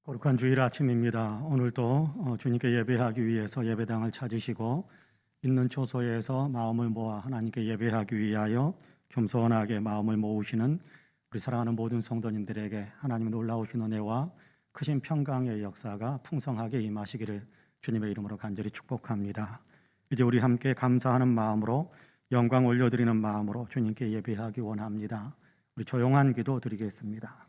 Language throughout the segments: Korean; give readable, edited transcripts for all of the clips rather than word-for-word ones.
거룩한 주일 아침입니다. 오늘도 주님께 예배하기 위해서 예배당을 찾으시고 있는 초소에서 마음을 모아 하나님께 예배하기 위하여 겸손하게 마음을 모으시는 우리 사랑하는 모든 성도님들에게 하나님의 놀라우신 은혜와 크신 평강의 역사가 풍성하게 임하시기를 주님의 이름으로 간절히 축복합니다. 이제 우리 함께 감사하는 마음으로 영광 올려드리는 마음으로 주님께 예배하기 원합니다. 우리 조용한 기도 드리겠습니다.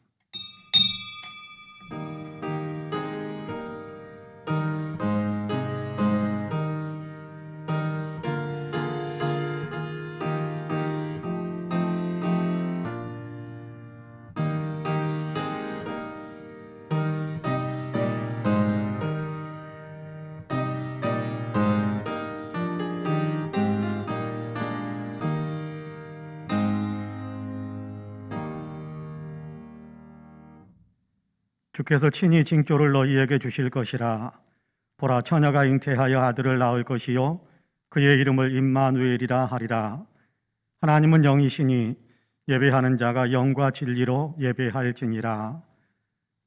주께서 친히 징조를 너희에게 주실 것이라. 보라, 처녀가 잉태하여 아들을 낳을 것이요 그의 이름을 임마누엘이라 하리라. 하나님은 영이시니 예배하는 자가 영과 진리로 예배할지니라.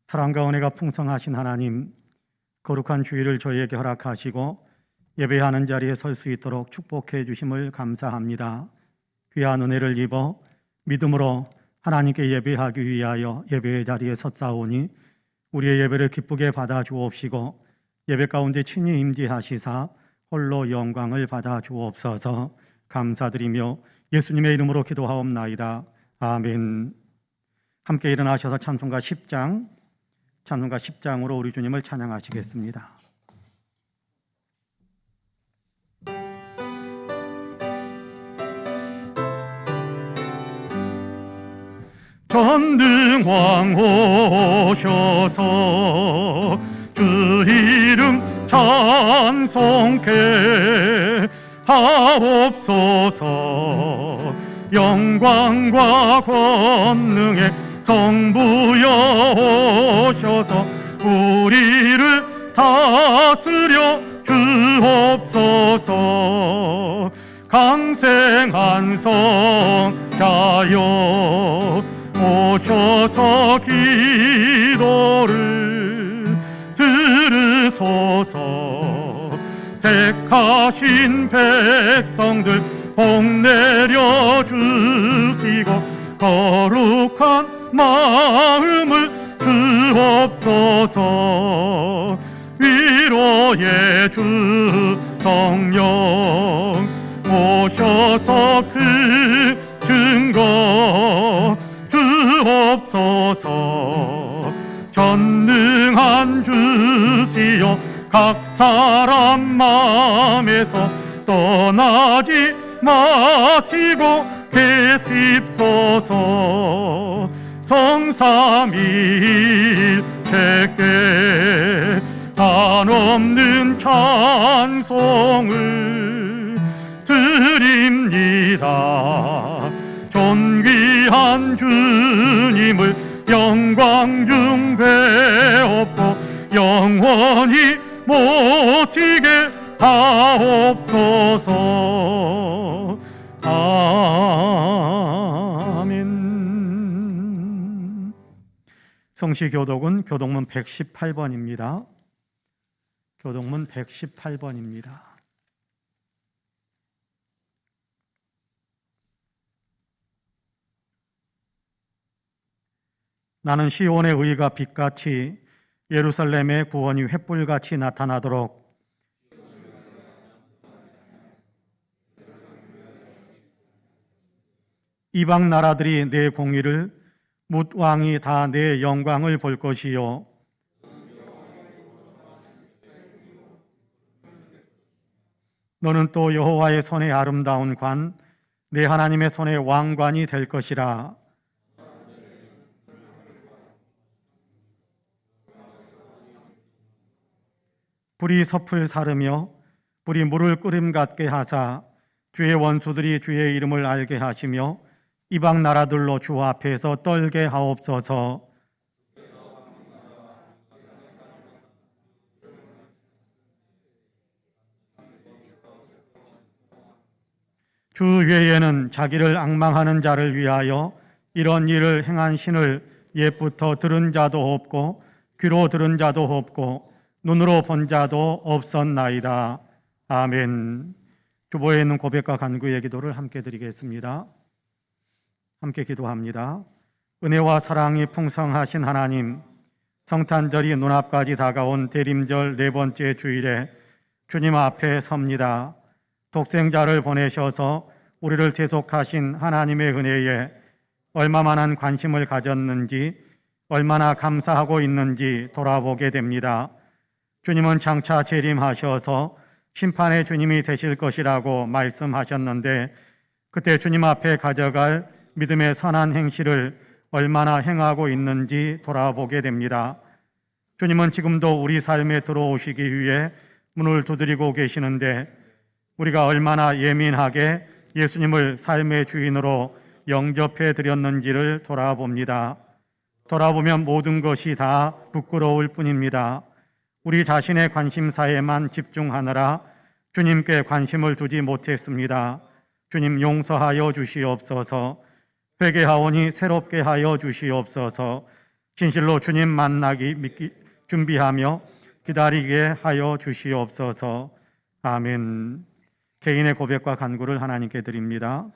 사랑과 은혜가 풍성하신 하나님, 거룩한 주일을 저희에게 허락하시고 예배하는 자리에 설 수 있도록 축복해 주심을 감사합니다. 귀한 은혜를 입어 믿음으로 하나님께 예배하기 위하여 예배의 자리에 섰사오니 우리의 예배를 기쁘게 받아 주옵시고 예배 가운데 친히 임재하시사 홀로 영광을 받아 주옵소서. 감사드리며 예수님의 이름으로 기도하옵나이다. 아멘. 함께 일어나셔서 찬송가 10장으로 우리 주님을 찬양하시겠습니다. 전등왕 오셔서 주 이름 찬송케 하옵소서. 영광과 권능의 성부여 오셔서 우리를 다스려 주옵소서. 강생한 성자여 오셔서 기도를 들으소서. 택하신 백성들 복 내려 주시고 거룩한 마음을 주옵소서. 위로의 주 성령 오셔서 그 증거 주옵소서. 전능한 주시여 각 사람 마음에서 떠나지 마시고 계십소서. 성삼위일체께 한없는 찬송을 드립니다. 존귀한 주님을 영광 숭배하옵고 영원히 모시게 하옵소서. 아멘. 성시교독은 교독문 118번입니다. 교독문 118번입니다. 나는 시온의 의가 빛같이 예루살렘의 구원이 횃불같이 나타나도록 이방 나라들이 내 공의를 뭇 왕이 다 내 영광을 볼 것이요 너는 또 여호와의 손의 아름다운 관 내 하나님의 손의 왕관이 될 것이라. 불이 섭을 사르며 불이 물을 끓음 같게 하사 주의 원수들이 주의 이름을 알게 하시며 이방 나라들로 주 앞에서 떨게 하옵소서. 주 외에는 자기를 앙망하는 자를 위하여 이런 일을 행한 신을 옛부터 들은 자도 없고 귀로 들은 자도 없고 눈으로 본 자도 없었나이다. 아멘. 주보에 있는 고백과 간구의 기도를 함께 드리겠습니다. 함께 기도합니다. 은혜와 사랑이 풍성하신 하나님, 성탄절이 눈앞까지 다가온 대림절 네 번째 주일에 주님 앞에 섭니다. 독생자를 보내셔서 우리를 대속하신 하나님의 은혜에 얼마만한 관심을 가졌는지, 얼마나 감사하고 있는지 돌아보게 됩니다. 주님은 장차 재림하셔서 심판의 주님이 되실 것이라고 말씀하셨는데, 그때 주님 앞에 가져갈 믿음의 선한 행실을 얼마나 행하고 있는지 돌아보게 됩니다. 주님은 지금도 우리 삶에 들어오시기 위해 문을 두드리고 계시는데, 우리가 얼마나 예민하게 예수님을 삶의 주인으로 영접해 드렸는지를 돌아봅니다. 돌아보면 모든 것이 다 부끄러울 뿐입니다. 우리 자신의 관심사에만 집중하느라 주님께 관심을 두지 못했습니다. 주님 용서하여 주시옵소서. 회개하오니 새롭게 하여 주시옵소서. 진실로 주님 만나기 준비하며 기다리게 하여 주시옵소서. 아멘. 개인의 고백과 간구를 하나님께 드립니다.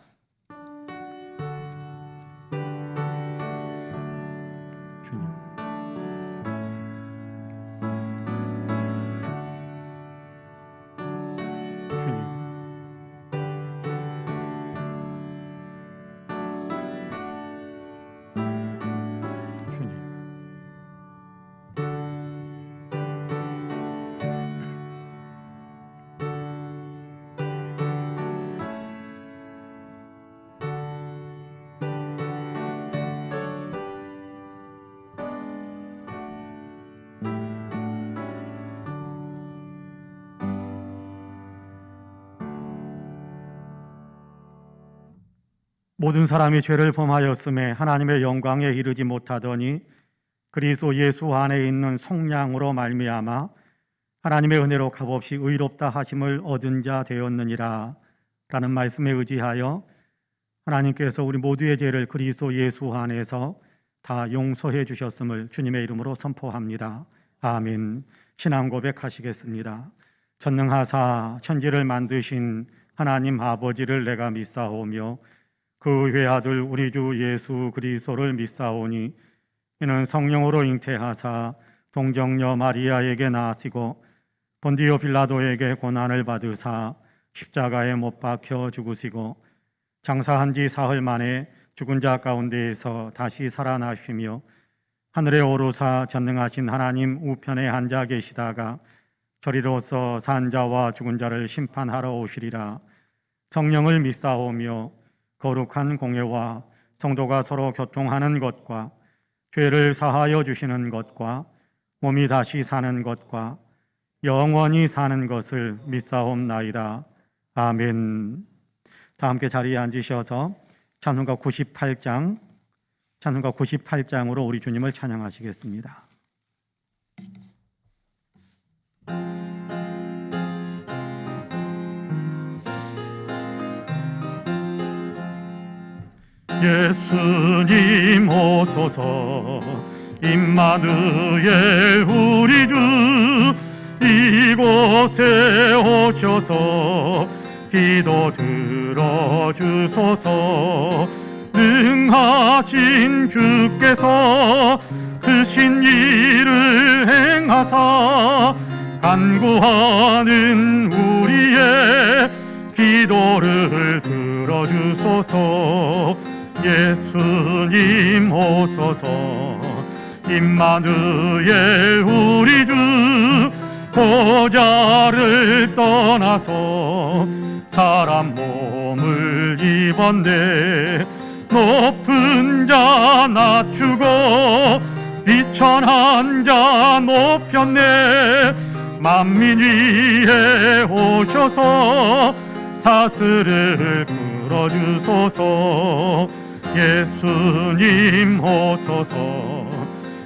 모든 사람이 죄를 범하였음에 하나님의 영광에 이르지 못하더니 그리스도 예수 안에 있는 속량으로 말미암아 하나님의 은혜로 값없이 의롭다 하심을 얻은 자 되었느니라 라는 말씀에 의지하여 하나님께서 우리 모두의 죄를 그리스도 예수 안에서 다 용서해 주셨음을 주님의 이름으로 선포합니다. 아멘. 신앙 고백하시겠습니다. 전능하사 천지를 만드신 하나님 아버지를 내가 믿사오며 그 외아들 우리 주 예수 그리스도를 믿사오니 이는 성령으로 잉태하사 동정녀 마리아에게 나시고 본디오 빌라도에게 고난을 받으사 십자가에 못 박혀 죽으시고 장사한 지 사흘 만에 죽은 자 가운데에서 다시 살아나시며 하늘에 오르사 전능하신 하나님 우편에 앉아 계시다가 저리로서 산 자와 죽은 자를 심판하러 오시리라. 성령을 믿사오며 거룩한 공예와 성도가 서로 교통하는 것과 죄를 사하여 주시는 것과 몸이 다시 사는 것과 영원히 사는 것을 믿사옵나이다. 아멘. 다 함께 자리에 앉으셔서 찬송가 98장으로 우리 주님을 찬양하시겠습니다. 예수님 오소서. 임마누엘 우리 주 이곳에 오셔서 기도 들어주소서. 능하신 주께서 크신 일을 행하사 간구하는 우리의 기도를 들어주소서. 예수님 오소서. 임마누엘 우리 주 보좌를 떠나서 사람 몸을 입었네. 높은 자 낮추고 비천한 자 높였네. 만민 위에 오셔서 사슬을 풀어주소서. 예수님 오소서.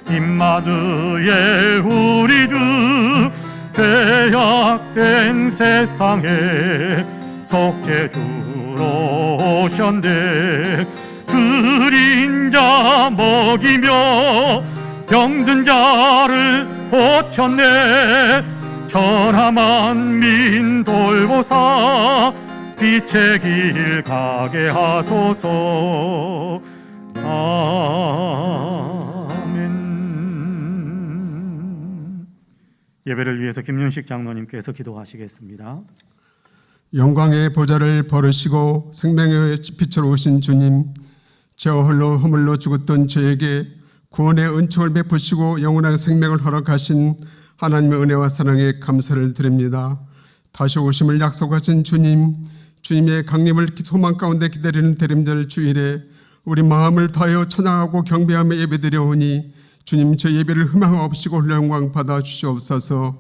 임마누엘 우리 주 죄악된 세상에 속죄주로 오셨네. 그린 자 먹이며 병든 자를 고쳤네. 천하 만민 돌보사 빛의 길 가게 하소서. 아멘. 예배를 위해서 김윤식 장로님께서 기도하시겠습니다. 영광의 보좌를 버리시고 생명의 빛으로 오신 주님, 저 홀로 허물로 죽었던 저에게 구원의 은총을 베푸시고 영원한 생명을 허락하신 하나님의 은혜와 사랑에 감사를 드립니다. 다시 오심을 약속하신 주님, 주님의 강림을 소망 가운데 기다리는 대림절 주일에 우리 마음을 다하여 찬양하고 경배하며 예배드려오니 주님, 저 예배를 흠망없이고 홀로 영광 받아 주시옵소서.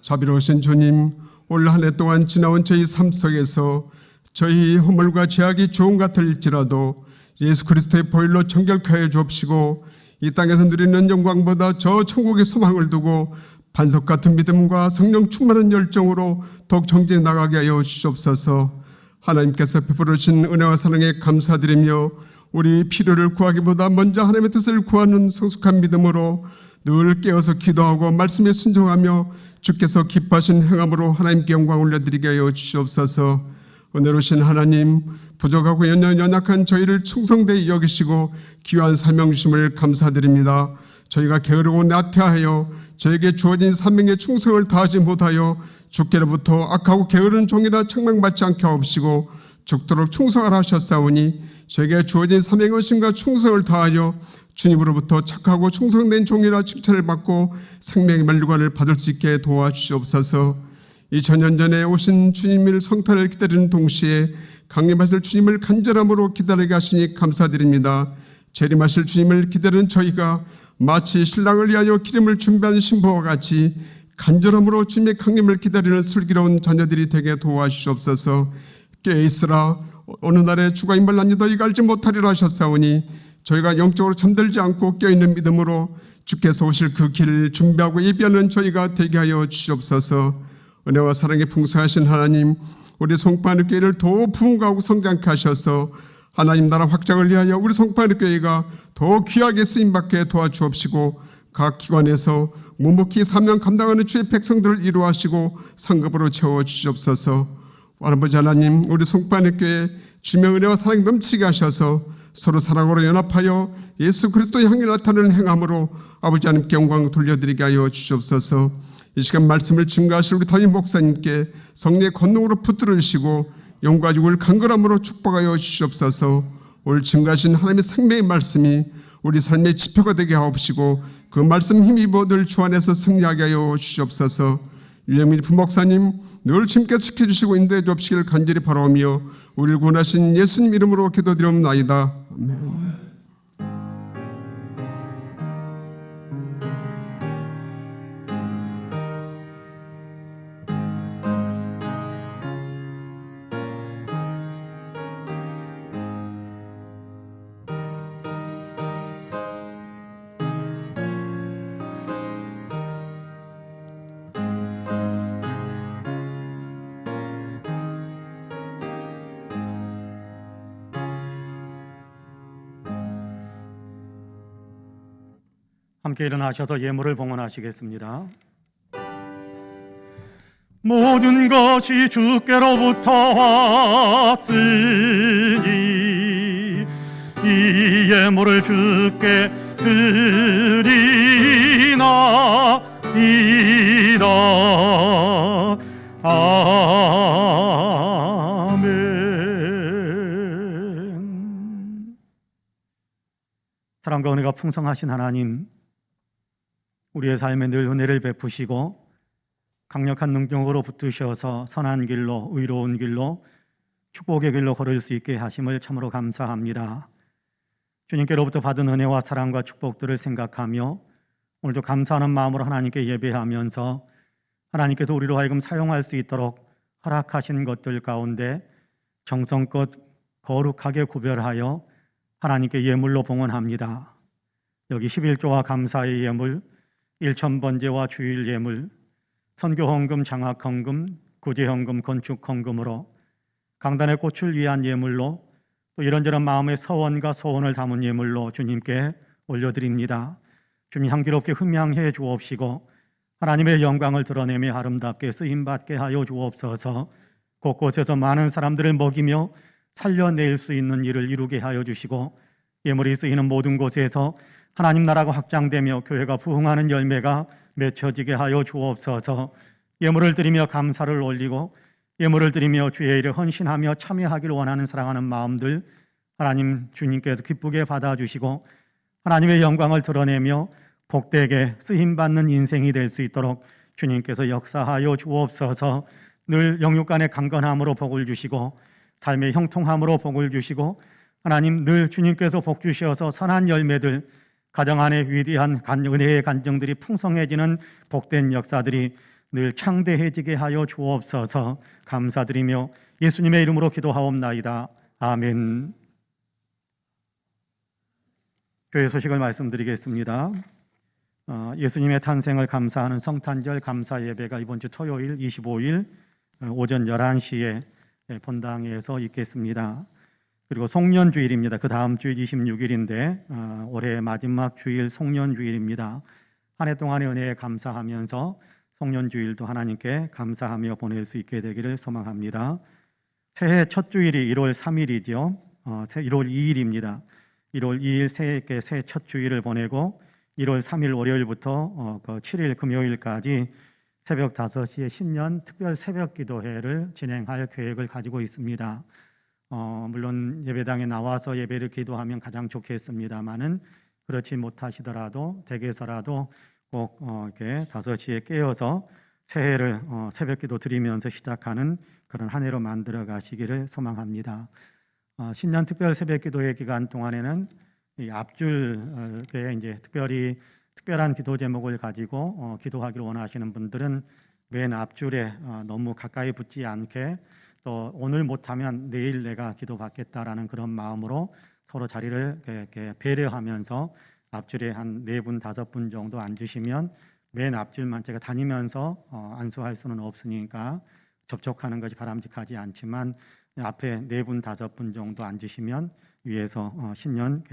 자비로우신 주님, 올 한 해 동안 지나온 저희 삶 속에서 저희 허물과 죄악이 좋은 것 같을지라도 예수 그리스도의 보혈로 정결케 주옵시고 이 땅에서 누리는 영광보다 저 천국의 소망을 두고 반석 같은 믿음과 성령 충만한 열정으로 더욱 정진해 나가게 하여 주시옵소서. 하나님께서 베풀으신 은혜와 사랑에 감사드리며 우리 필요를 구하기보다 먼저 하나님의 뜻을 구하는 성숙한 믿음으로 늘 깨어서 기도하고 말씀에 순종하며 주께서 기뻐하신 행함으로 하나님께 영광 올려드리게 하여 주시옵소서. 은혜로우신 하나님, 부족하고 연약한 저희를 충성되이 여기시고 귀한 사명 주심을 감사드립니다. 저희가 게으르고 나태하여 저에게 주어진 사명에 충성을 다하지 못하여 주께로부터 악하고 게으른 종이라 책망받지 않게 하옵시고 죽도록 충성하라 하셨사오니 저에게 주어진 사명의 의심과 충성을 다하여 주님으로부터 착하고 충성된 종이라 칭찬을 받고 생명의 멸류관을 받을 수 있게 도와주시옵소서. 2000년 전에 오신 주님을 성탄을 기다리는 동시에 강림하실 주님을 간절함으로 기다리게 하시니 감사드립니다. 재림하실 주님을 기다리는 저희가 마치 신랑을 위하여 기름을 준비하는 신부와 같이 간절함으로 주님의 강림을 기다리는 슬기로운 자녀들이 되게 도와주시옵소서. 깨어있으라, 어느 날에 주가 임할나니 너희가 알지 못하리라 하셨사오니 저희가 영적으로 잠들지 않고 깨어있는 믿음으로 주께서 오실 그 길을 준비하고 예비하는 저희가 되게 하여 주시옵소서. 은혜와 사랑에 풍성하신 하나님, 우리 송파하늘 교회를 더욱 부흥하고 성장케 하셔서 하나님 나라 확장을 위하여 우리 송파하늘 교회가 더 귀하게 쓰임받게 도와주옵시고 각 기관에서 묵묵히 사명 감당하는 주의 백성들을 이루하시고 상급으로 채워주시옵소서. 아버지 하나님, 우리 송파하늘 교회 주님의 은혜와 사랑이 넘치게 하셔서 서로 사랑으로 연합하여 예수 그리스도의 향기 나타내는 행함으로 아버지 하나님께 영광 돌려드리게 하여 주시옵소서. 이 시간 말씀을 증거하실 우리 담임 목사님께 성령의 권능으로 붙들어 주시고 영과 육을 간절함으로 축복하여 주시옵소서. 오늘 증거하신 하나님의 생명의 말씀이 우리 삶의 지표가 되게 하옵시고 그 말씀 힘입어 늘 주 안에서 승리하게 하여 주시옵소서. 유영민 부목사님 늘 주님께서 지켜주시고 인도해 주옵시길 간절히 바라오며 우리를 구원하신 예수님 이름으로 기도드리옵나이다. 아멘. 함께 일어나셔서 예물을 봉헌하시겠습니다. 모든 것이 주께로부터 왔으니 이 예물을 주께 드리나이다. 아멘. 사랑과 은혜가 풍성하신 하나님, 우리의 삶에 늘 은혜를 베푸시고 강력한 능력으로 붙드셔서 선한 길로, 의로운 길로, 축복의 길로 걸을 수 있게 하심을 참으로 감사합니다. 주님께로부터 받은 은혜와 사랑과 축복들을 생각하며 오늘도 감사하는 마음으로 하나님께 예배하면서 하나님께서 우리로 하여금 사용할 수 있도록 허락하신 것들 가운데 정성껏 거룩하게 구별하여 하나님께 예물로 봉헌합니다. 여기 11조와 감사의 예물, 1,000번제와 주일 예물, 선교헌금, 장학헌금, 구제헌금, 건축헌금으로 강단의 꽃을 위한 예물로 또 이런저런 마음의 서원과 소원을 담은 예물로 주님께 올려드립니다. 주님 향기롭게 흠양해 주옵시고 하나님의 영광을 드러내며 아름답게 쓰임받게 하여 주옵소서. 곳곳에서 많은 사람들을 먹이며 살려낼 수 있는 일을 이루게 하여 주시고 예물이 쓰이는 모든 곳에서 하나님 나라가 확장되며 교회가 부흥하는 열매가 맺혀지게 하여 주옵소서. 예물을 드리며 감사를 올리고 예물을 드리며 주의 일에 헌신하며 참여하기를 원하는 사랑하는 마음들 하나님 주님께서 기쁘게 받아주시고 하나님의 영광을 드러내며 복되게 쓰임받는 인생이 될 수 있도록 주님께서 역사하여 주옵소서. 늘 영육 간의 강건함으로 복을 주시고 삶의 형통함으로 복을 주시고 하나님 늘 주님께서 복 주셔서 선한 열매들 가정 안에 위대한 은혜의 간증들이 풍성해지는 복된 역사들이 늘 창대해지게 하여 주옵소서. 감사드리며 예수님의 이름으로 기도하옵나이다. 아멘. 교회 소식을 말씀드리겠습니다. 예수님의 탄생을 감사하는 성탄절 감사 예배가 이번 주 토요일 25일 오전 11시에 본당에서 있겠습니다. 그리고 송년주일입니다. 그 다음 주일 26일인데 올해 마지막 주일 송년주일입니다. 한 해 동안의 은혜에 감사하면서 송년주일도 하나님께 감사하며 보낼 수 있게 되기를 소망합니다. 새해 첫 주일이 1월 3일이죠. 1월 2일입니다. 1월 2일 새해께 새해 첫 주일을 보내고 1월 3일 월요일부터 7일 금요일까지 새벽 5시에 신년 특별 새벽 기도회를 진행할 계획을 가지고 있습니다. 물론 예배당에 나와서 예배를 기도하면 가장 좋겠습니다만은 그렇지 못하시더라도 댁에서라도 꼭 이렇게 5시에 깨어서 새해를 새벽 기도 드리면서 시작하는 그런 한 해로 만들어 가시기를 소망합니다. 신년 특별 새벽 기도회 기간 동안에는 이 앞줄에 이제 특별한 기도 제목을 가지고 기도하기를 원하시는 분들은 맨 앞줄에 너무 가까이 붙지 않게 또 오늘 못하면 내일 내가 기도받겠다라는 그런 마음으로 서로 자리를 이렇게 배려하면서 앞줄에 한 4분, 5분 정도 앉으시면 맨 앞줄만 제가 다니면서 안수할 수는 없으니까 접촉하는 것이 바람직하지 않지만 앞에 4분, 5분 정도 앉으시면 위에서 신년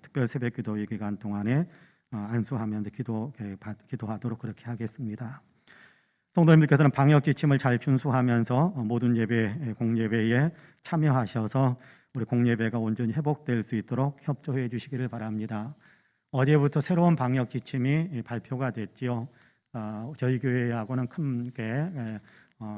특별 새벽 기도 기간 동안에 안수하면서 기도하도록 그렇게 하겠습니다. 성도님들께서는 방역 지침을 잘 준수하면서 모든 예배, 공예배에 참여하셔서 우리 공예배가 온전히 회복될 수 있도록 협조해 주시기를 바랍니다. 어제부터 새로운 방역 지침이 발표가 됐지요. 저희 교회하고는 크게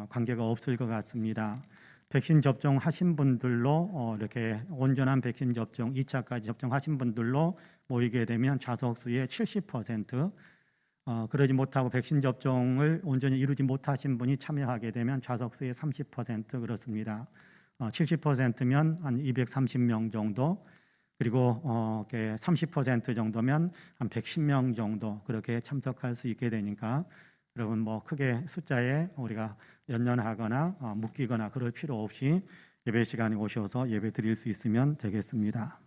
관계가 없을 것 같습니다. 백신 접종하신 분들로 이렇게 온전한 백신 접종 2차까지 접종하신 분들로 모이게 되면 좌석수의 70%, 그러지 못하고 백신 접종을 온전히 이루지 못하신 분이 참여하게 되면 좌석수의 30% 그렇습니다. 70%면 한 230명 정도, 그리고 30% 정도면 한 110명 정도 그렇게 참석할 수 있게 되니까 여러분 뭐 크게 숫자에 우리가 연연하거나 묶이거나 그럴 필요 없이 예배 시간에 오셔서 예배 드릴 수 있으면 되겠습니다.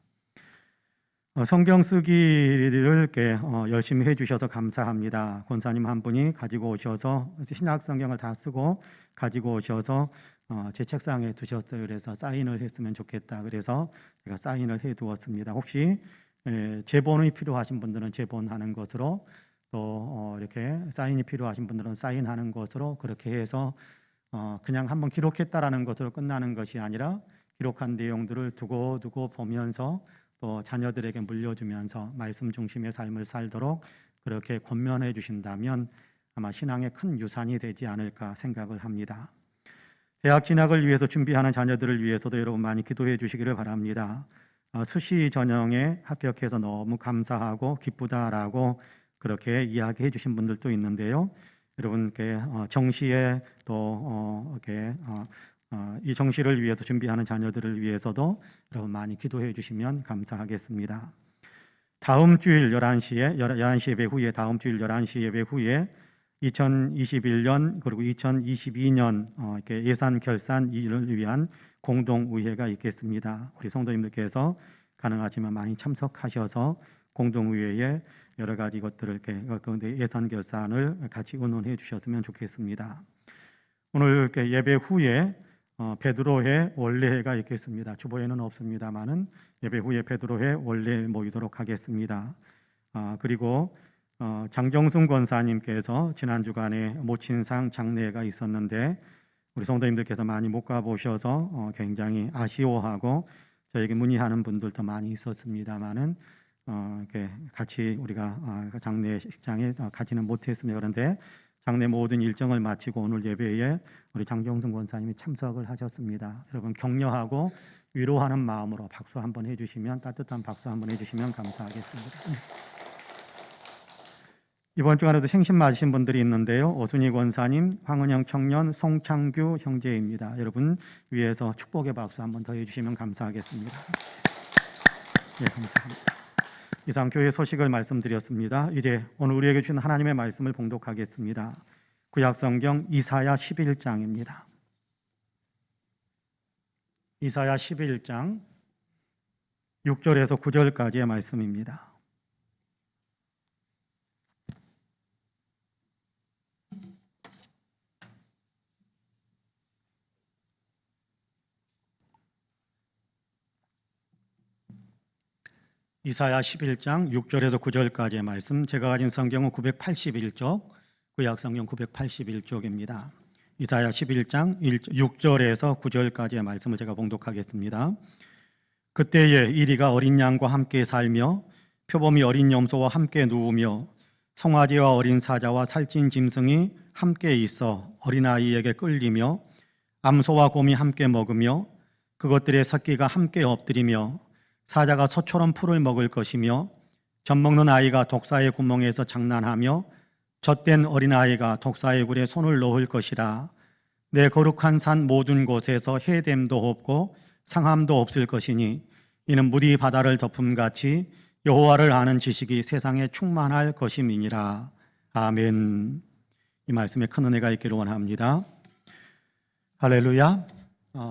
성경 쓰기를 이렇게 열심히 해주셔서 감사합니다. 권사님 한 분이 가지고 오셔서 신약 성경을 다 쓰고 가지고 오셔서 제 책상에 두셨어요. 그래서 사인을 했으면 좋겠다. 그래서 제가 사인을 해두었습니다. 혹시 제본이 필요하신 분들은 제본하는 것으로 또 이렇게 사인이 필요하신 분들은 사인하는 것으로 그렇게 해서 그냥 한번 기록했다라는 것으로 끝나는 것이 아니라 기록한 내용들을 두고 보면서 또 자녀들에게 물려주면서 말씀 중심의 삶을 살도록 그렇게 권면해 주신다면 아마 신앙의 큰 유산이 되지 않을까 생각을 합니다. 대학 진학을 위해서 준비하는 자녀들을 위해서도 여러분 많이 기도해 주시기를 바랍니다. 수시 전형에 합격해서 너무 감사하고 기쁘다라고 그렇게 이야기해 주신 분들도 있는데요. 여러분께 정시에 또 이렇게 이 정시를 위해서 준비하는 자녀들을 위해서도 여러분 많이 기도해 주시면 감사하겠습니다. 다음 주일 11시 예배 후에 다음 주일 11시 예배 후에 2021년 그리고 2022년 이렇게 예산 결산 일을 위한 공동의회가 있겠습니다. 우리 성도님들께서 가능하지만 많이 참석하셔서 공동의회에 여러 가지 것들을 이렇게 예산 결산을 같이 의논해 주셨으면 좋겠습니다. 오늘 이렇게 예배 후에 베드로회 원래회가 있겠습니다. 주보에는 없습니다만은 예배 후에 베드로회 원래 모이도록 하겠습니다. 그리고 장정순 권사님께서 지난 주간에 모친상 장례가 있었는데 우리 성도님들께서 많이 못 가보셔서 굉장히 아쉬워하고 저에게 문의하는 분들도 많이 있었습니다만은 이렇게 같이 우리가 장례식장에 가지는 못했습니다. 그런데 장례 모든 일정을 마치고 오늘 예배에 우리 장정순 권사님이 참석을 하셨습니다. 여러분 격려하고 위로하는 마음으로 박수 한번 해주시면, 따뜻한 박수 한번 해주시면 감사하겠습니다. 이번 주간에도 생신 맞으신 분들이 있는데요. 오순희 권사님, 황은영 청년, 송창규 형제입니다. 여러분 위에서 축복의 박수 한번 더 해주시면 감사하겠습니다. 네, 감사합니다. 이상 교회 소식을 말씀드렸습니다. 이제 오늘 우리에게 주신 하나님의 말씀을 봉독하겠습니다. 구약성경 이사야 11장입니다. 이사야 11장 6절에서 9절까지의 말씀입니다. 이사야 11장 6절에서 9절까지의 말씀, 제가 가진 성경은 981쪽, 구약성경 981쪽입니다. 이사야 11장 6절에서 9절까지의 말씀을 제가 봉독하겠습니다. 그때에 이리가 어린 양과 함께 살며 표범이 어린 염소와 함께 누우며 송아지와 어린 사자와 살찐 짐승이 함께 있어 어린아이에게 끌리며 암소와 곰이 함께 먹으며 그것들의 새끼가 함께 엎드리며 사자가 소처럼 풀을 먹을 것이며 젖먹는 아이가 독사의 구멍에서 장난하며 젖된 어린아이가 독사의 굴에 손을 넣을 것이라. 내 거룩한 산 모든 곳에서 해됨도 없고 상함도 없을 것이니 이는 물이 바다를 덮음같이 여호와를 아는 지식이 세상에 충만할 것임이니라. 아멘. 이 말씀에 큰 은혜가 있기를 원합니다. 할렐루야.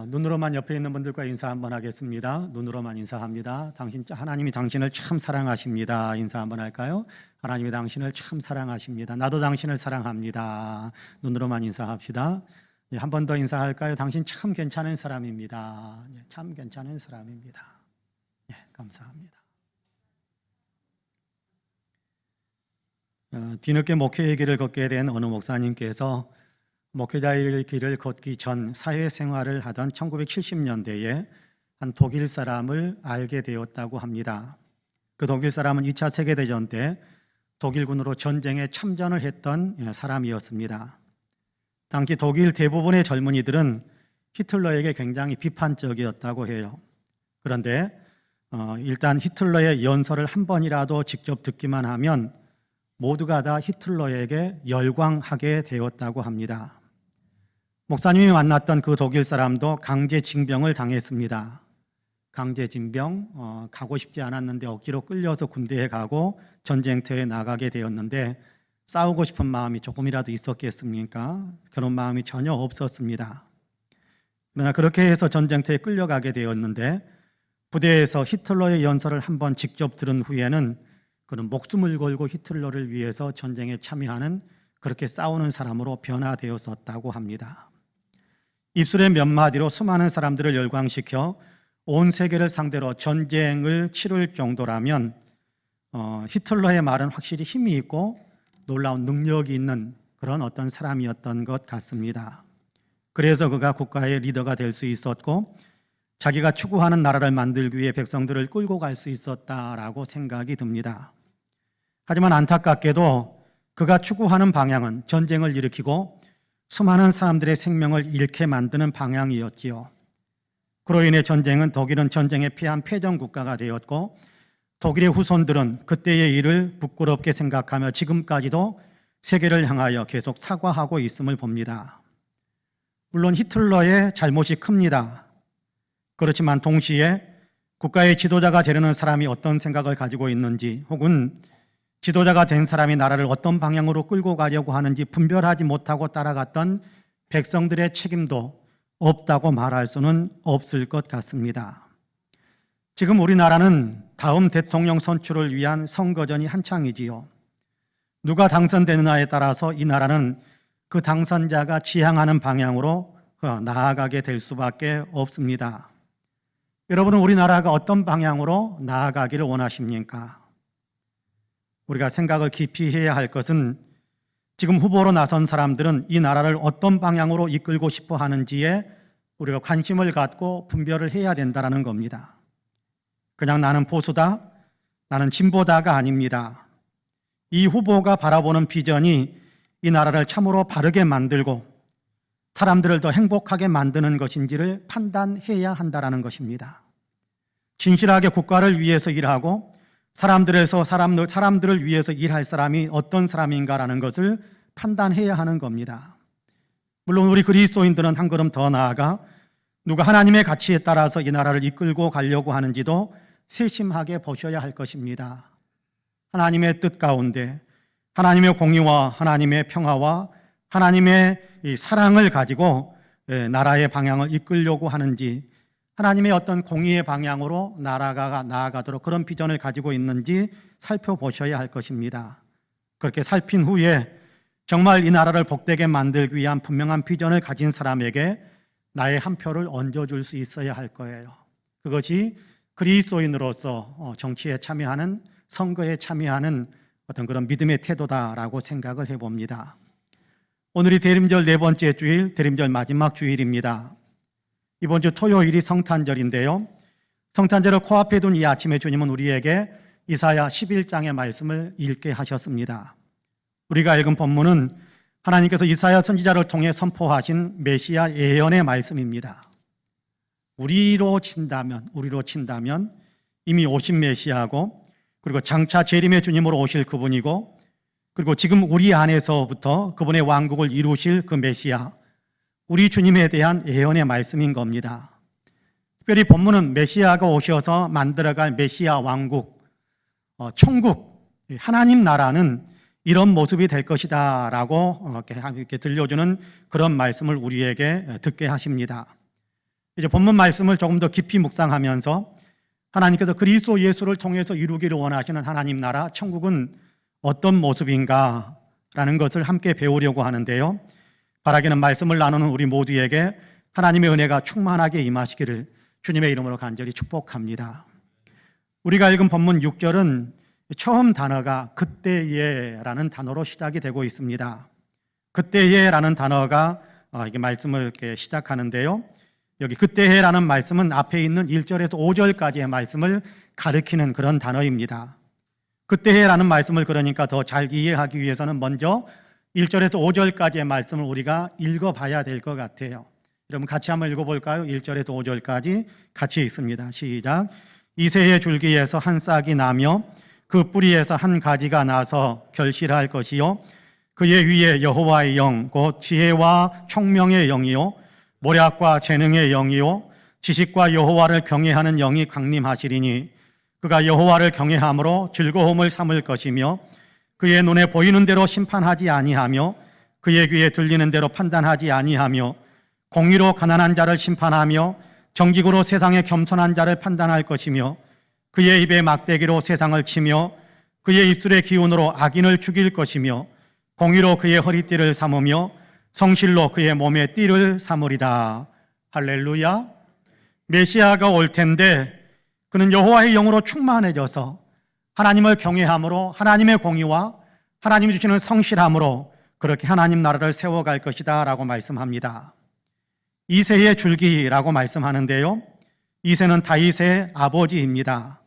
눈으로만 옆에 있는 분들과 인사 한번 하겠습니다. 눈으로만 인사합니다. 하나님이 당신을 참 사랑하십니다. 인사 한번 할까요? 하나님이 당신을 참 사랑하십니다. 나도 당신을 사랑합니다. 눈으로만 인사합시다. 한 번 더 인사할까요? 당신 참 괜찮은 사람입니다. 참 괜찮은 사람입니다. 감사합니다. 뒤늦게 목회의 길을 걷게 된 어느 목사님께서 목회자의 길을 걷기 전 사회생활을 하던 1970년대에 한 독일 사람을 알게 되었다고 합니다. 그 독일 사람은 2차 세계대전 때 독일군으로 전쟁에 참전을 했던 사람이었습니다. 당시 독일 대부분의 젊은이들은 히틀러에게 굉장히 비판적이었다고 해요. 그런데 일단 히틀러의 연설을 한 번이라도 직접 듣기만 하면 모두가 다 히틀러에게 열광하게 되었다고 합니다. 목사님이 만났던 그 독일 사람도 강제징병을 당했습니다. 강제징병, 가고 싶지 않았는데 억지로 끌려서 군대에 가고 전쟁터에 나가게 되었는데 싸우고 싶은 마음이 조금이라도 있었겠습니까? 그런 마음이 전혀 없었습니다. 그러나 그렇게 해서 전쟁터에 끌려가게 되었는데 부대에서 히틀러의 연설을 한번 직접 들은 후에는 그는 목숨을 걸고 히틀러를 위해서 전쟁에 참여하는, 그렇게 싸우는 사람으로 변화되었었다고 합니다. 입술의 몇 마디로 수많은 사람들을 열광시켜 온 세계를 상대로 전쟁을 치를 정도라면 히틀러의 말은 확실히 힘이 있고 놀라운 능력이 있는 그런 어떤 사람이었던 것 같습니다. 그래서 그가 국가의 리더가 될 수 있었고 자기가 추구하는 나라를 만들기 위해 백성들을 끌고 갈 수 있었다라고 생각이 듭니다. 하지만 안타깝게도 그가 추구하는 방향은 전쟁을 일으키고 수많은 사람들의 생명을 잃게 만드는 방향이었지요. 그로 인해 독일은 전쟁에 패한 패전 국가가 되었고 독일의 후손들은 그때의 일을 부끄럽게 생각하며 지금까지도 세계를 향하여 계속 사과하고 있음을 봅니다. 물론 히틀러의 잘못이 큽니다. 그렇지만 동시에 국가의 지도자가 되려는 사람이 어떤 생각을 가지고 있는지, 혹은 지도자가 된 사람이 나라를 어떤 방향으로 끌고 가려고 하는지 분별하지 못하고 따라갔던 백성들의 책임도 없다고 말할 수는 없을 것 같습니다. 지금 우리나라는 다음 대통령 선출을 위한 선거전이 한창이지요. 누가 당선되느냐에 따라서 이 나라는 그 당선자가 지향하는 방향으로 나아가게 될 수밖에 없습니다. 여러분은 우리나라가 어떤 방향으로 나아가기를 원하십니까? 우리가 생각을 깊이 해야 할 것은 지금 후보로 나선 사람들은 이 나라를 어떤 방향으로 이끌고 싶어 하는지에 우리가 관심을 갖고 분별을 해야 된다는 겁니다. 그냥 나는 보수다, 나는 진보다가 아닙니다. 이 후보가 바라보는 비전이 이 나라를 참으로 바르게 만들고 사람들을 더 행복하게 만드는 것인지를 판단해야 한다는 것입니다. 진실하게 국가를 위해서 일하고 사람들을 위해서 일할 사람이 어떤 사람인가라는 것을 판단해야 하는 겁니다. 물론 우리 그리스도인들은 한 걸음 더 나아가 누가 하나님의 가치에 따라서 이 나라를 이끌고 가려고 하는지도 세심하게 보셔야 할 것입니다. 하나님의 뜻 가운데 하나님의 공의와 하나님의 평화와 하나님의 이 사랑을 가지고 나라의 방향을 이끌려고 하는지, 하나님의 어떤 공의의 방향으로 나라가 나아가도록 그런 비전을 가지고 있는지 살펴보셔야 할 것입니다. 그렇게 살핀 후에 정말 이 나라를 복되게 만들기 위한 분명한 비전을 가진 사람에게 나의 한 표를 얹어줄 수 있어야 할 거예요. 그것이 그리스도인으로서 정치에 참여하는, 선거에 참여하는 어떤 그런 믿음의 태도다라고 생각을 해봅니다. 오늘이 대림절 네 번째 주일, 대림절 마지막 주일입니다. 이번 주 토요일이 성탄절인데요. 성탄절을 코앞에 둔 이 아침에 주님은 우리에게 이사야 11장의 말씀을 읽게 하셨습니다. 우리가 읽은 본문은 하나님께서 이사야 선지자를 통해 선포하신 메시아 예언의 말씀입니다. 우리로 친다면 이미 오신 메시아고, 그리고 장차 재림의 주님으로 오실 그분이고, 그리고 지금 우리 안에서부터 그분의 왕국을 이루실 그 메시아, 우리 주님에 대한 예언의 말씀인 겁니다. 특별히 본문은 메시아가 오셔서 만들어갈 메시아 왕국, 천국, 하나님 나라는 이런 모습이 될 것이다 라고 이렇게 들려주는 그런 말씀을 우리에게 듣게 하십니다. 이제 본문 말씀을 조금 더 깊이 묵상하면서 하나님께서 그리스도 예수를 통해서 이루기를 원하시는 하나님 나라, 천국은 어떤 모습인가 라는 것을 함께 배우려고 하는데요. 바라기는 말씀을 나누는 우리 모두에게 하나님의 은혜가 충만하게 임하시기를 주님의 이름으로 간절히 축복합니다. 우리가 읽은 본문 6절은 처음 단어가 그때에라는 단어로 시작이 되고 있습니다. 그때에라는 단어가 이게 말씀을 이렇게 시작하는데요. 여기 그때에라는 말씀은 앞에 있는 1절에서 5절까지의 말씀을 가리키는 그런 단어입니다. 그때에라는 말씀을 그러니까 더 잘 이해하기 위해서는 먼저 1절에서 5절까지의 말씀을 우리가 읽어봐야 될 것 같아요. 여러분 같이 한번 읽어볼까요? 1절에서 5절까지 같이 읽습니다. 시작. 이새의 줄기에서 한 싹이 나며 그 뿌리에서 한 가지가 나서 결실할 것이요 그의 위에 여호와의 영 곧 지혜와 총명의 영이요 모략과 재능의 영이요 지식과 여호와를 경외하는 영이 강림하시리니 그가 여호와를 경외함으로 즐거움을 삼을 것이며 그의 눈에 보이는 대로 심판하지 아니하며 그의 귀에 들리는 대로 판단하지 아니하며 공의로 가난한 자를 심판하며 정직으로 세상의 겸손한 자를 판단할 것이며 그의 입에 막대기로 세상을 치며 그의 입술의 기운으로 악인을 죽일 것이며 공의로 그의 허리띠를 삼으며 성실로 그의 몸에 띠를 삼으리라. 할렐루야. 메시아가 올 텐데 그는 여호와의 영으로 충만해져서 하나님을 경외함으로 하나님의 공의와 하나님이 주시는 성실함으로 그렇게 하나님 나라를 세워갈 것이다 라고 말씀합니다. 이새의 줄기라고 말씀하는데요. 이새는 다윗의 아버지입니다.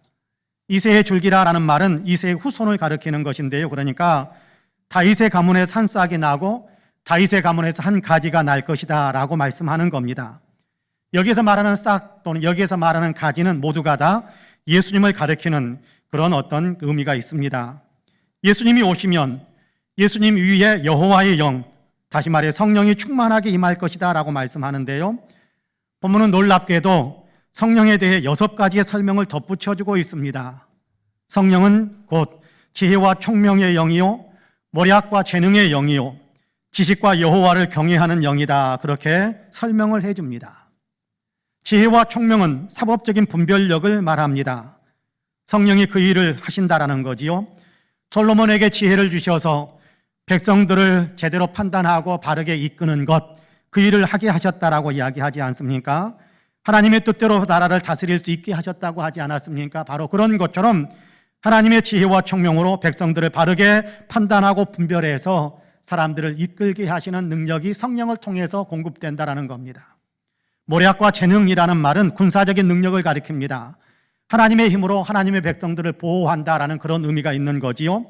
이새의 줄기라는 말은 이새의 후손을 가리키는 것인데요. 그러니까 다윗의 가문에서 한 싹이 나고 다윗의 가문에서 한 가지가 날 것이다 라고 말씀하는 겁니다. 여기서 말하는 싹 또는 여기에서 말하는 가지는 모두가 다 예수님을 가리키는 그런 어떤 의미가 있습니다. 예수님이 오시면 예수님 위에 여호와의 영, 다시 말해 성령이 충만하게 임할 것이다 라고 말씀하는데요. 본문은 놀랍게도 성령에 대해 6가지의 설명을 덧붙여주고 있습니다. 성령은 곧 지혜와 총명의 영이요 모략과 재능의 영이요 지식과 여호와를 경외하는 영이다, 그렇게 설명을 해줍니다. 지혜와 총명은 사법적인 분별력을 말합니다. 성령이 그 일을 하신다라는 거지요. 솔로몬에게 지혜를 주셔서 백성들을 제대로 판단하고 바르게 이끄는 것, 그 일을 하게 하셨다라고 이야기하지 않습니까? 하나님의 뜻대로 나라를 다스릴 수 있게 하셨다고 하지 않았습니까? 바로 그런 것처럼 하나님의 지혜와 총명으로 백성들을 바르게 판단하고 분별해서 사람들을 이끌게 하시는 능력이 성령을 통해서 공급된다라는 겁니다. 모략과 재능이라는 말은 군사적인 능력을 가리킵니다. 하나님의 힘으로 하나님의 백성들을 보호한다라는 그런 의미가 있는 거지요.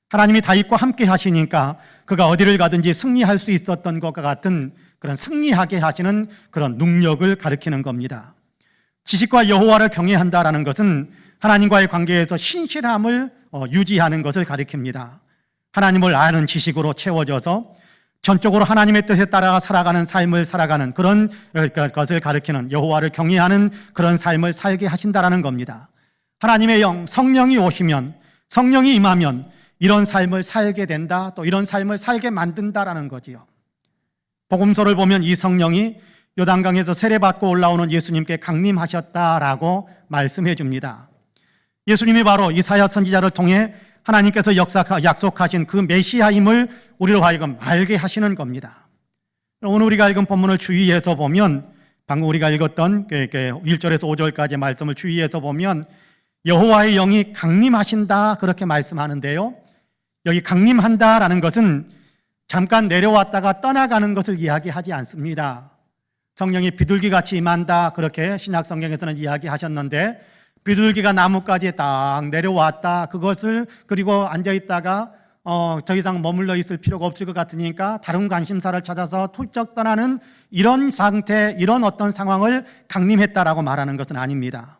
하나님이 다윗과 함께 하시니까 그가 어디를 가든지 승리할 수 있었던 것과 같은 그런 승리하게 하시는 그런 능력을 가리키는 겁니다. 지식과 여호와를 경외한다라는 것은 하나님과의 관계에서 신실함을 유지하는 것을 가리킵니다. 하나님을 아는 지식으로 채워져서 전적으로 하나님의 뜻에 따라 살아가는 삶을 살아가는 그런 것을 가리키는, 여호와를 경외하는 그런 삶을 살게 하신다라는 겁니다. 하나님의 영, 성령이 오시면, 성령이 임하면 이런 삶을 살게 된다, 또 이런 삶을 살게 만든다라는 거지요. 복음서를 보면 이 성령이 요단강에서 세례받고 올라오는 예수님께 강림하셨다라고 말씀해 줍니다. 예수님이 바로 이사야 선지자를 통해 하나님께서 약속하신 그 메시아임을 우리로 하여금 알게 하시는 겁니다. 오늘 우리가 읽은 본문을 주의해서 보면, 방금 우리가 읽었던 1절에서 5절까지 말씀을 주의해서 보면 여호와의 영이 강림하신다 그렇게 말씀하는데요, 여기 강림한다라는 것은 잠깐 내려왔다가 떠나가는 것을 이야기하지 않습니다. 성령이 비둘기같이 임한다 그렇게 신약 성경에서는 이야기하셨는데, 비둘기가 나뭇가지에 딱 내려왔다, 그것을 그리고 앉아있다가 더 이상 머물러 있을 필요가 없을 것 같으니까 다른 관심사를 찾아서 훌쩍 떠나는 이런 상태, 이런 어떤 상황을 강림했다라고 말하는 것은 아닙니다.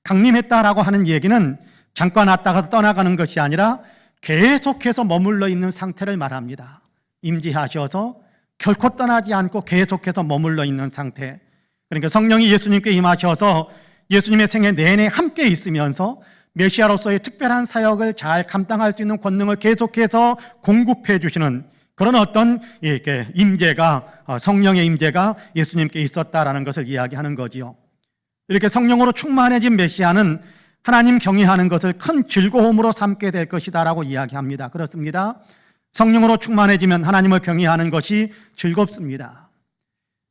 강림했다라고 하는 얘기는 잠깐 왔다가 떠나가는 것이 아니라 계속해서 머물러 있는 상태를 말합니다. 임재하셔서 결코 떠나지 않고 계속해서 머물러 있는 상태. 그러니까 성령이 예수님께 임하셔서 예수님의 생애 내내 함께 있으면서 메시아로서의 특별한 사역을 잘 감당할 수 있는 권능을 계속해서 공급해 주시는 그런 어떤 임재가, 성령의 임재가 예수님께 있었다라는 것을 이야기하는 거지요. 이렇게 성령으로 충만해진 메시아는 하나님 경외하는 것을 큰 즐거움으로 삼게 될 것이다라고 이야기합니다. 그렇습니다. 성령으로 충만해지면 하나님을 경외하는 것이 즐겁습니다.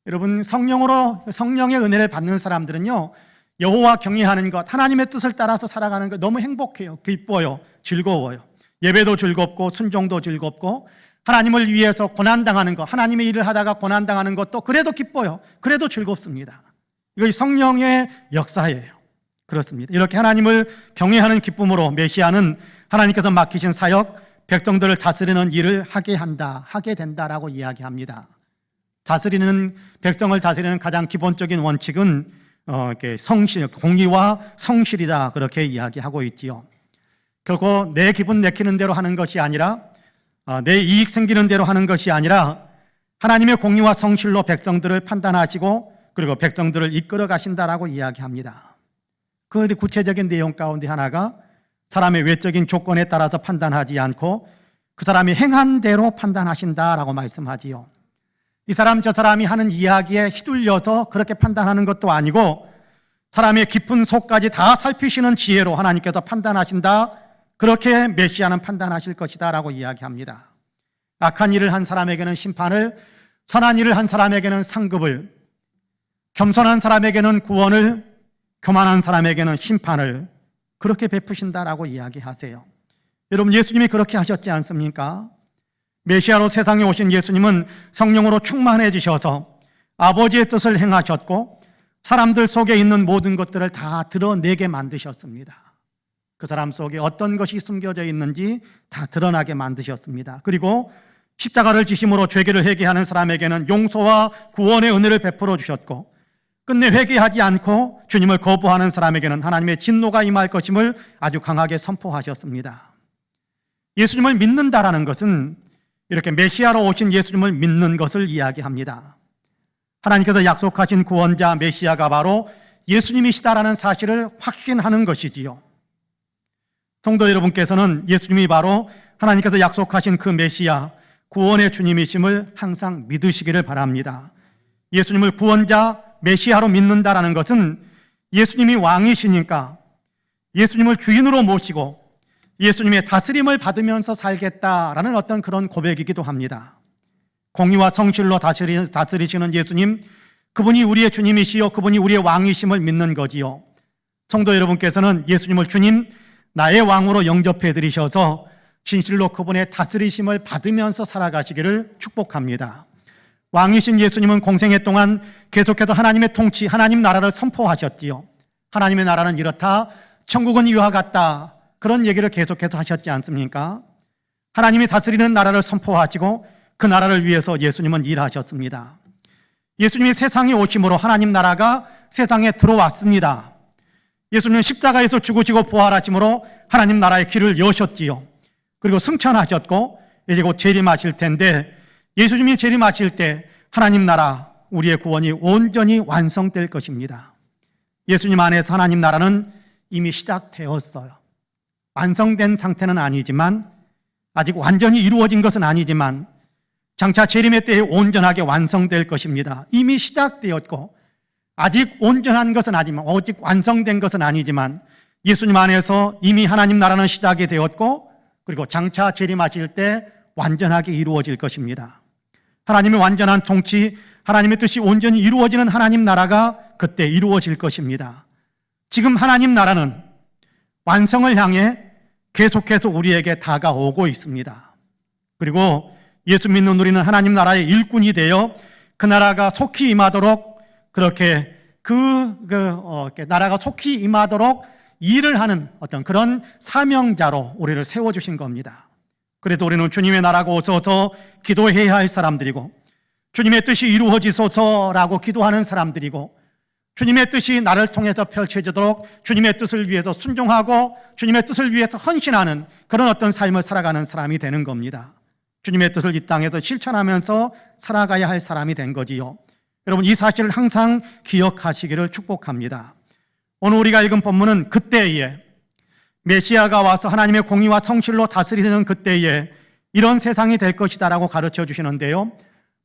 여러분, 성령의 은혜를 받는 사람들은요, 여호와 경외하는 것, 하나님의 뜻을 따라서 살아가는 것 너무 행복해요. 기뻐요. 즐거워요. 예배도 즐겁고 순종도 즐겁고, 하나님을 위해서 고난당하는 것, 하나님의 일을 하다가 고난당하는 것도 그래도 기뻐요. 그래도 즐겁습니다. 이것이 성령의 역사예요. 그렇습니다. 이렇게 하나님을 경외하는 기쁨으로 메시아는 하나님께서 맡기신 사역, 백성들을 다스리는 일을 하게 된다라고 이야기합니다. 백성을 다스리는 가장 기본적인 원칙은 성실, 공의와 성실이다 그렇게 이야기하고 있지요. 결코 내 기분 내키는 대로 하는 것이 아니라, 내 이익 생기는 대로 하는 것이 아니라 하나님의 공의와 성실로 백성들을 판단하시고 그리고 백성들을 이끌어 가신다라고 이야기합니다. 그 구체적인 내용 가운데 하나가 사람의 외적인 조건에 따라서 판단하지 않고 그 사람이 행한 대로 판단하신다라고 말씀하지요. 이 사람 저 사람이 하는 이야기에 휘둘려서 그렇게 판단하는 것도 아니고 사람의 깊은 속까지 다 살피시는 지혜로 하나님께서 판단하신다, 그렇게 메시아는 판단하실 것이다 라고 이야기합니다. 악한 일을 한 사람에게는 심판을, 선한 일을 한 사람에게는 상급을, 겸손한 사람에게는 구원을, 교만한 사람에게는 심판을 그렇게 베푸신다라고 이야기하세요. 여러분, 예수님이 그렇게 하셨지 않습니까? 메시아로 세상에 오신 예수님은 성령으로 충만해지셔서 아버지의 뜻을 행하셨고 사람들 속에 있는 모든 것들을 다 드러내게 만드셨습니다. 그 사람 속에 어떤 것이 숨겨져 있는지 다 드러나게 만드셨습니다. 그리고 십자가를 지심으로 죄를 회개하는 사람에게는 용서와 구원의 은혜를 베풀어 주셨고, 끝내 회개하지 않고 주님을 거부하는 사람에게는 하나님의 진노가 임할 것임을 아주 강하게 선포하셨습니다. 예수님을 믿는다라는 것은 이렇게 메시아로 오신 예수님을 믿는 것을 이야기합니다. 하나님께서 약속하신 구원자 메시아가 바로 예수님이시다라는 사실을 확신하는 것이지요. 성도 여러분께서는 예수님이 바로 하나님께서 약속하신 그 메시아, 구원의 주님이심을 항상 믿으시기를 바랍니다. 예수님을 구원자 메시아로 믿는다라는 것은 예수님이 왕이시니까 예수님을 주인으로 모시고 예수님의 다스림을 받으면서 살겠다라는 어떤 그런 고백이기도 합니다. 공의와 성실로 다스리시는 예수님, 그분이 우리의 주님이시요 그분이 우리의 왕이심을 믿는 거지요. 성도 여러분께서는 예수님을 주님, 나의 왕으로 영접해 드리셔서 진실로 그분의 다스리심을 받으면서 살아가시기를 축복합니다. 왕이신 예수님은 공생애 동안 계속해서 하나님의 통치, 하나님 나라를 선포하셨지요. 하나님의 나라는 이렇다, 천국은 이와 같다, 그런 얘기를 계속해서 하셨지 않습니까? 하나님이 다스리는 나라를 선포하시고 그 나라를 위해서 예수님은 일하셨습니다. 예수님이 세상에 오심으로 하나님 나라가 세상에 들어왔습니다. 예수님은 십자가에서 죽으시고 부활하심으로 하나님 나라의 길을 여셨지요. 그리고 승천하셨고 이제 곧 재림하실 텐데, 예수님이 재림하실 때 하나님 나라, 우리의 구원이 온전히 완성될 것입니다. 예수님 안에서 하나님 나라는 이미 시작되었어요. 완성된 상태는 아니지만, 아직 완전히 이루어진 것은 아니지만 장차 재림의 때에 온전하게 완성될 것입니다. 이미 시작되었고 아직 온전한 것은 아니지만, 오직 완성된 것은 아니지만 예수님 안에서 이미 하나님 나라는 시작이 되었고, 그리고 장차 재림하실 때 완전하게 이루어질 것입니다. 하나님의 완전한 통치, 하나님의 뜻이 온전히 이루어지는 하나님 나라가 그때 이루어질 것입니다. 지금 하나님 나라는 완성을 향해 계속해서 우리에게 다가오고 있습니다. 그리고 예수 믿는 우리는 하나님 나라의 일꾼이 되어 그 나라가 속히 임하도록, 그렇게 나라가 속히 임하도록 일을 하는 어떤 그런 사명자로 우리를 세워주신 겁니다. 그래도 우리는 주님의 나라가 오셔서 기도해야 할 사람들이고, 주님의 뜻이 이루어지소서라고 기도하는 사람들이고, 주님의 뜻이 나를 통해서 펼쳐지도록 주님의 뜻을 위해서 순종하고 주님의 뜻을 위해서 헌신하는 그런 어떤 삶을 살아가는 사람이 되는 겁니다. 주님의 뜻을 이 땅에서 실천하면서 살아가야 할 사람이 된 거지요. 여러분, 이 사실을 항상 기억하시기를 축복합니다. 오늘 우리가 읽은 본문은 그때에, 메시아가 와서 하나님의 공의와 성실로 다스리는 그때에 이런 세상이 될 것이다라고 가르쳐 주시는데요,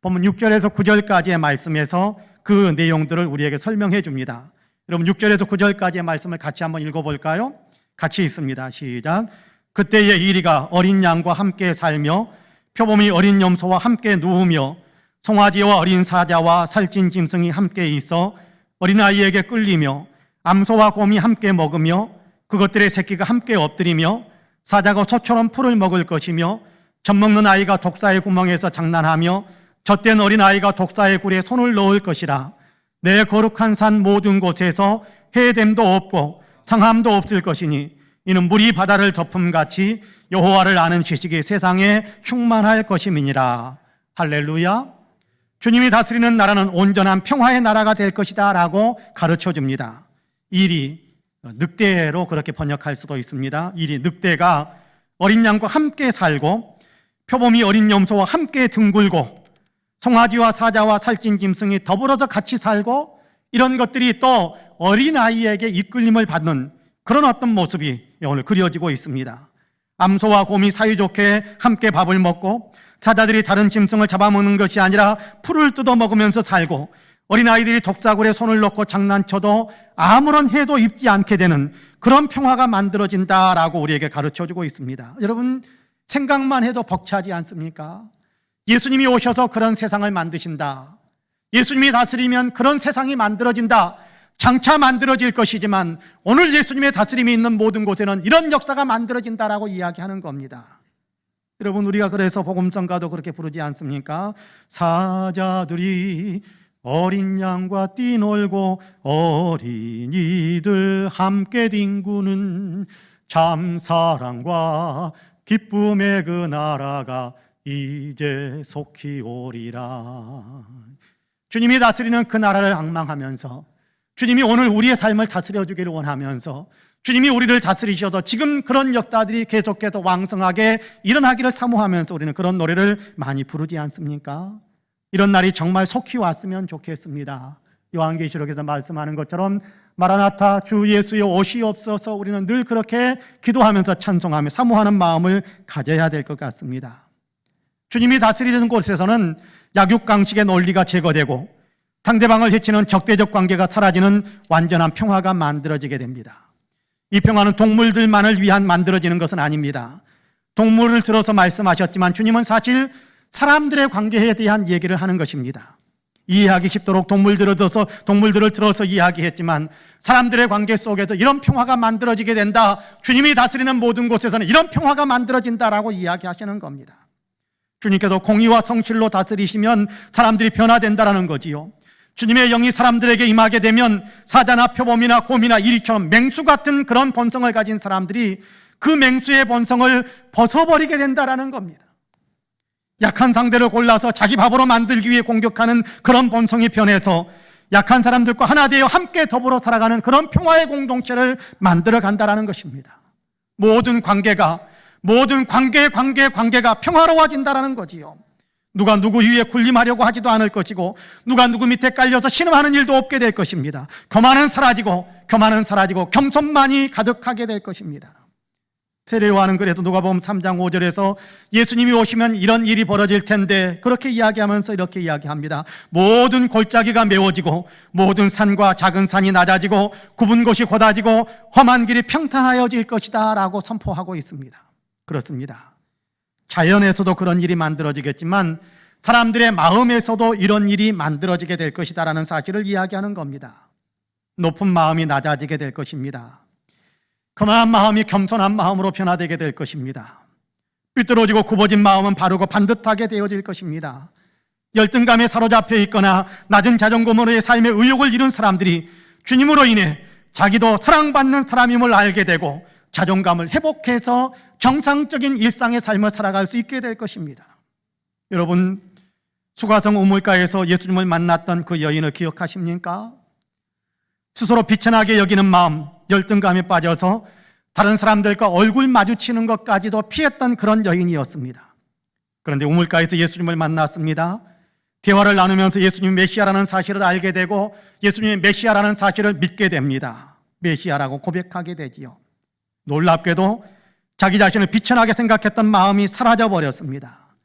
본문 6절에서 9절까지의 말씀에서 그 내용들을 우리에게 설명해 줍니다. 여러분, 6절에서 9절까지의 말씀을 같이 한번 읽어볼까요? 같이 읽습니다. 시작. 그때의 이리가 어린 양과 함께 살며 표범이 어린 염소와 함께 누우며 송아지와 어린 사자와 살찐 짐승이 함께 있어 어린아이에게 끌리며 암소와 곰이 함께 먹으며 그것들의 새끼가 함께 엎드리며 사자가 소처럼 풀을 먹을 것이며 젖먹는 아이가 독사의 구멍에서 장난하며 젖된 어린아이가 독사의 굴에 손을 넣을 것이라. 내 거룩한 산 모든 곳에서 해됨도 없고 상함도 없을 것이니 이는 물이 바다를 덮음같이 여호와를 아는 지식이 세상에 충만할 것임이니라. 할렐루야. 주님이 다스리는 나라는 온전한 평화의 나라가 될 것이다 라고 가르쳐 줍니다. 일이 늑대로 그렇게 번역할 수도 있습니다. 일이 늑대가 어린 양과 함께 살고 표범이 어린 염소와 함께 둥글고 송아지와 사자와 살찐 짐승이 더불어서 같이 살고, 이런 것들이 또 어린아이에게 이끌림을 받는 그런 어떤 모습이 오늘 그려지고 있습니다. 암소와 곰이 사이좋게 함께 밥을 먹고 사자들이 다른 짐승을 잡아먹는 것이 아니라 풀을 뜯어 먹으면서 살고, 어린아이들이 독사굴에 손을 넣고 장난쳐도 아무런 해도 입지 않게 되는 그런 평화가 만들어진다라고 우리에게 가르쳐주고 있습니다. 여러분, 생각만 해도 벅차지 않습니까? 예수님이 오셔서 그런 세상을 만드신다. 예수님이 다스리면 그런 세상이 만들어진다. 장차 만들어질 것이지만 오늘 예수님의 다스림이 있는 모든 곳에는 이런 역사가 만들어진다라고 이야기하는 겁니다. 여러분, 우리가 그래서 복음성가도 그렇게 부르지 않습니까? 사자들이 어린 양과 뛰놀고 어린이들 함께 뒹구는 참 사랑과 기쁨의 그 나라가 이제 속히 오리라. 주님이 다스리는 그 나라를 앙망하면서, 주님이 오늘 우리의 삶을 다스려 주기를 원하면서, 주님이 우리를 다스리셔서 지금 그런 역사들이 계속해서 왕성하게 일어나기를 사모하면서 우리는 그런 노래를 많이 부르지 않습니까? 이런 날이 정말 속히 왔으면 좋겠습니다. 요한계시록에서 말씀하는 것처럼 마라나타 주 예수여 오시옵소서, 우리는 늘 그렇게 기도하면서 찬송하며 사모하는 마음을 가져야 될 것 같습니다. 주님이 다스리는 곳에서는 약육강식의 논리가 제거되고 상대방을 해치는 적대적 관계가 사라지는 완전한 평화가 만들어지게 됩니다. 이 평화는 동물들만을 위한 만들어지는 것은 아닙니다. 동물을 들어서 말씀하셨지만 주님은 사실 사람들의 관계에 대한 얘기를 하는 것입니다. 이해하기 쉽도록 동물들을 들어서 이야기했지만 사람들의 관계 속에서 이런 평화가 만들어지게 된다. 주님이 다스리는 모든 곳에서는 이런 평화가 만들어진다라고 이야기하시는 겁니다. 주님께서 공의와 성실로 다스리시면 사람들이 변화된다라는 거지요. 주님의 영이 사람들에게 임하게 되면 사자나 표범이나 곰이나 이리처럼 맹수 같은 그런 본성을 가진 사람들이 그 맹수의 본성을 벗어버리게 된다라는 겁니다. 약한 상대를 골라서 자기 밥으로 만들기 위해 공격하는 그런 본성이 변해서 약한 사람들과 하나 되어 함께 더불어 살아가는 그런 평화의 공동체를 만들어 간다라는 것입니다. 모든 관계가 평화로워진다라는 거지요. 누가 누구 위에 군림하려고 하지도 않을 것이고 누가 누구 밑에 깔려서 신음하는 일도 없게 될 것입니다. 교만은 사라지고 겸손만이 가득하게 될 것입니다. 세례요한은 그래도 누가복음 3장 5절에서 예수님이 오시면 이런 일이 벌어질 텐데 그렇게 이야기하면서 이렇게 이야기합니다. 모든 골짜기가 메워지고 모든 산과 작은 산이 낮아지고 굽은 곳이 곧아지고 험한 길이 평탄하여질 것이다 라고 선포하고 있습니다. 그렇습니다. 자연에서도 그런 일이 만들어지겠지만 사람들의 마음에서도 이런 일이 만들어지게 될 것이다라는 사실을 이야기하는 겁니다. 높은 마음이 낮아지게 될 것입니다. 교만한 마음이 겸손한 마음으로 변화되게 될 것입니다. 삐뚤어지고 굽어진 마음은 바르고 반듯하게 되어질 것입니다. 열등감에 사로잡혀 있거나 낮은 자존감으로의 삶의 의욕을 이룬 사람들이 주님으로 인해 자기도 사랑받는 사람임을 알게 되고 자존감을 회복해서 정상적인 일상의 삶을 살아갈 수 있게 될 것입니다. 여러분, 수가성 우물가에서 예수님을 만났던 그 여인을 기억하십니까? 스스로 비천하게 여기는 마음, 열등감에 빠져서 다른 사람들과 얼굴 마주치는 것까지도 피했던 그런 여인이었습니다. 그런데 우물가에서 예수님을 만났습니다. 대화를 나누면서 예수님이 메시아라는 사실을 알게 되고 예수님이 메시아라는 사실을 믿게 됩니다. 메시아라고 고백하게 되지요. 놀랍게도 자기 자신을 비천하게 생각했던 마음이 사라져버렸습니다.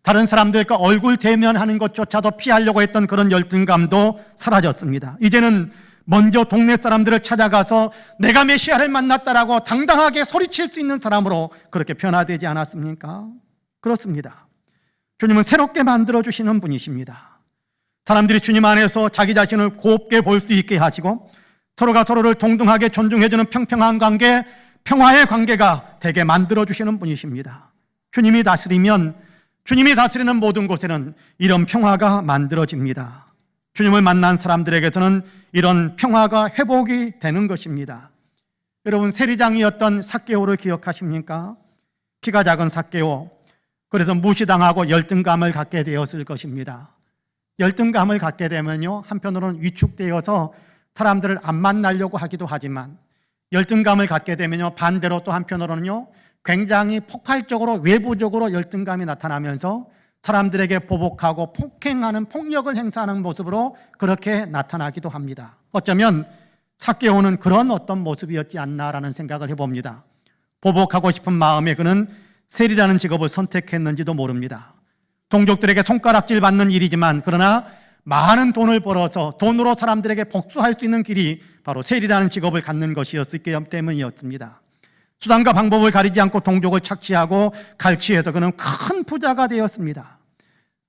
다른 사람들과 얼굴 대면하는 것조차도 피하려고 했던 그런 열등감도 사라졌습니다. 이제는 먼저 동네 사람들을 찾아가서 내가 메시아를 만났다라고 당당하게 소리칠 수 있는 사람으로 그렇게 변화되지 않았습니까? 그렇습니다. 주님은 새롭게 만들어주시는 분이십니다. 사람들이 주님 안에서 자기 자신을 곱게 볼 수 있게 하시고 서로가 서로를 동등하게 존중해주는 평평한 관계, 평화의 관계가 되게 만들어주시는 분이십니다. 주님이 다스리면 주님이 다스리는 모든 곳에는 이런 평화가 만들어집니다. 주님을 만난 사람들에게서는 이런 평화가 회복이 되는 것입니다. 여러분, 세리장이었던 삭개오를 기억하십니까? 키가 작은 삭개오, 그래서 무시당하고 열등감을 갖게 되었을 것입니다. 열등감을 갖게 되면요, 한편으로는 위축되어서 사람들을 안 만나려고 하기도 하지만 열등감을 갖게 되면요, 반대로 또 한편으로는요, 굉장히 폭발적으로 외부적으로 열등감이 나타나면서 사람들에게 보복하고 폭행하는 폭력을 행사하는 모습으로 그렇게 나타나기도 합니다. 어쩌면 삭개오는 그런 어떤 모습이었지 않나라는 생각을 해봅니다. 보복하고 싶은 마음에 그는 세리라는 직업을 선택했는지도 모릅니다. 동족들에게 손가락질 받는 일이지만 그러나 많은 돈을 벌어서 돈으로 사람들에게 복수할 수 있는 길이 바로 세리라는 직업을 갖는 것이었기 때문이었습니다. 수단과 방법을 가리지 않고 동족을 착취하고 갈취해서 그는 큰 부자가 되었습니다.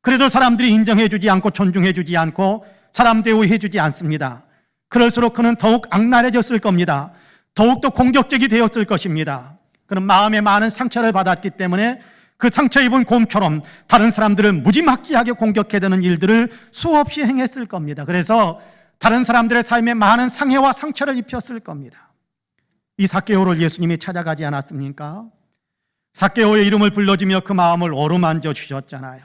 그래도 사람들이 인정해주지 않고 존중해주지 않고 사람 대우해주지 않습니다. 그럴수록 그는 더욱 악랄해졌을 겁니다. 더욱더 공격적이 되었을 것입니다. 그는 마음에 많은 상처를 받았기 때문에 그 상처 입은 곰처럼 다른 사람들을 무지막지하게 공격해대는 일들을 수없이 행했을 겁니다. 그래서 다른 사람들의 삶에 많은 상해와 상처를 입혔을 겁니다. 이 삭개오를 예수님이 찾아가지 않았습니까? 삭개오의 이름을 불러주며 그 마음을 어루만져 주셨잖아요.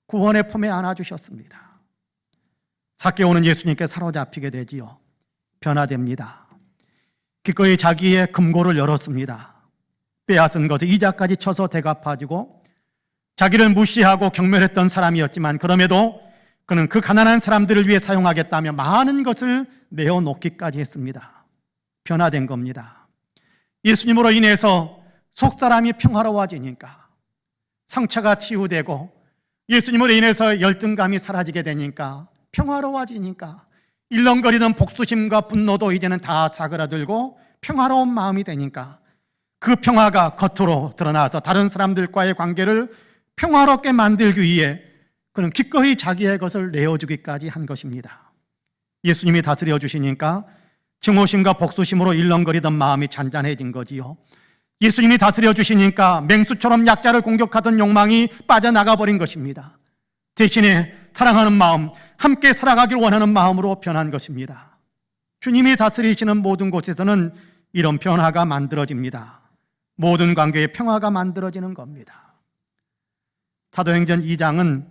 구원의 품에 안아주셨습니다. 삭개오는 예수님께 사로잡히게 되지요. 변화됩니다. 기꺼이 자기의 금고를 열었습니다. 빼앗은 것을 이자까지 쳐서 대갚아주고 자기를 무시하고 경멸했던 사람이었지만 그럼에도 그는 그 가난한 사람들을 위해 사용하겠다며 많은 것을 내어놓기까지 했습니다. 변화된 겁니다. 예수님으로 인해서 속사람이 평화로워지니까 상처가 치유되고 예수님으로 인해서 열등감이 사라지게 되니까 평화로워지니까 일렁거리던 복수심과 분노도 이제는 다 사그라들고 평화로운 마음이 되니까 그 평화가 겉으로 드러나서 다른 사람들과의 관계를 평화롭게 만들기 위해 그는 기꺼이 자기의 것을 내어주기까지 한 것입니다. 예수님이 다스려 주시니까 증오심과 복수심으로 일렁거리던 마음이 잔잔해진 거지요. 예수님이 다스려 주시니까 맹수처럼 약자를 공격하던 욕망이 빠져나가 버린 것입니다. 대신에 사랑하는 마음, 함께 살아가길 원하는 마음으로 변한 것입니다. 주님이 다스리시는 모든 곳에서는 이런 변화가 만들어집니다. 모든 관계에 평화가 만들어지는 겁니다. 사도행전 2장은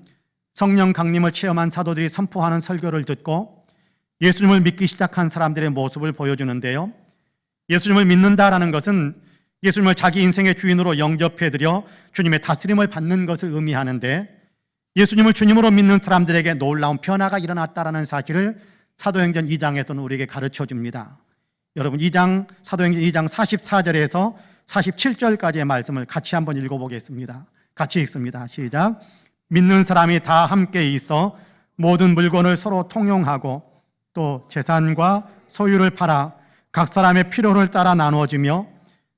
성령 강림을 체험한 사도들이 선포하는 설교를 듣고 예수님을 믿기 시작한 사람들의 모습을 보여주는데요. 예수님을 믿는다라는 것은 예수님을 자기 인생의 주인으로 영접해드려 주님의 다스림을 받는 것을 의미하는데, 예수님을 주님으로 믿는 사람들에게 놀라운 변화가 일어났다라는 사실을 사도행전 2장에서는 우리에게 가르쳐 줍니다. 여러분, 사도행전 2장 44절에서 47절까지의 말씀을 같이 한번 읽어보겠습니다. 같이 읽습니다. 시작. 믿는 사람이 다 함께 있어 모든 물건을 서로 통용하고 또 재산과 소유를 팔아 각 사람의 필요를 따라 나누어주며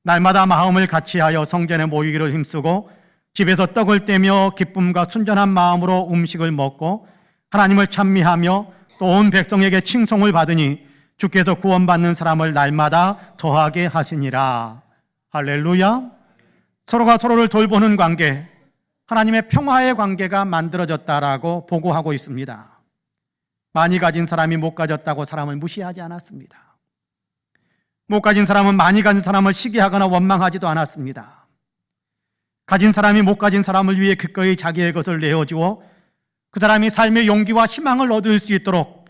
날마다 마음을 같이하여 성전에 모이기를 힘쓰고 집에서 떡을 떼며 기쁨과 순전한 마음으로 음식을 먹고 하나님을 찬미하며 또 온 백성에게 칭송을 받으니 주께서 구원받는 사람을 날마다 더하게 하시니라. 할렐루야. 서로가 서로를 돌보는 관계, 하나님의 평화의 관계가 만들어졌다라고 보고하고 있습니다. 많이 가진 사람이 못 가졌다고 사람을 무시하지 않았습니다. 못 가진 사람은 많이 가진 사람을 시기하거나 원망하지도 않았습니다. 가진 사람이 못 가진 사람을 위해 기꺼이 자기의 것을 내어주어 그 사람이 삶의 용기와 희망을 얻을 수 있도록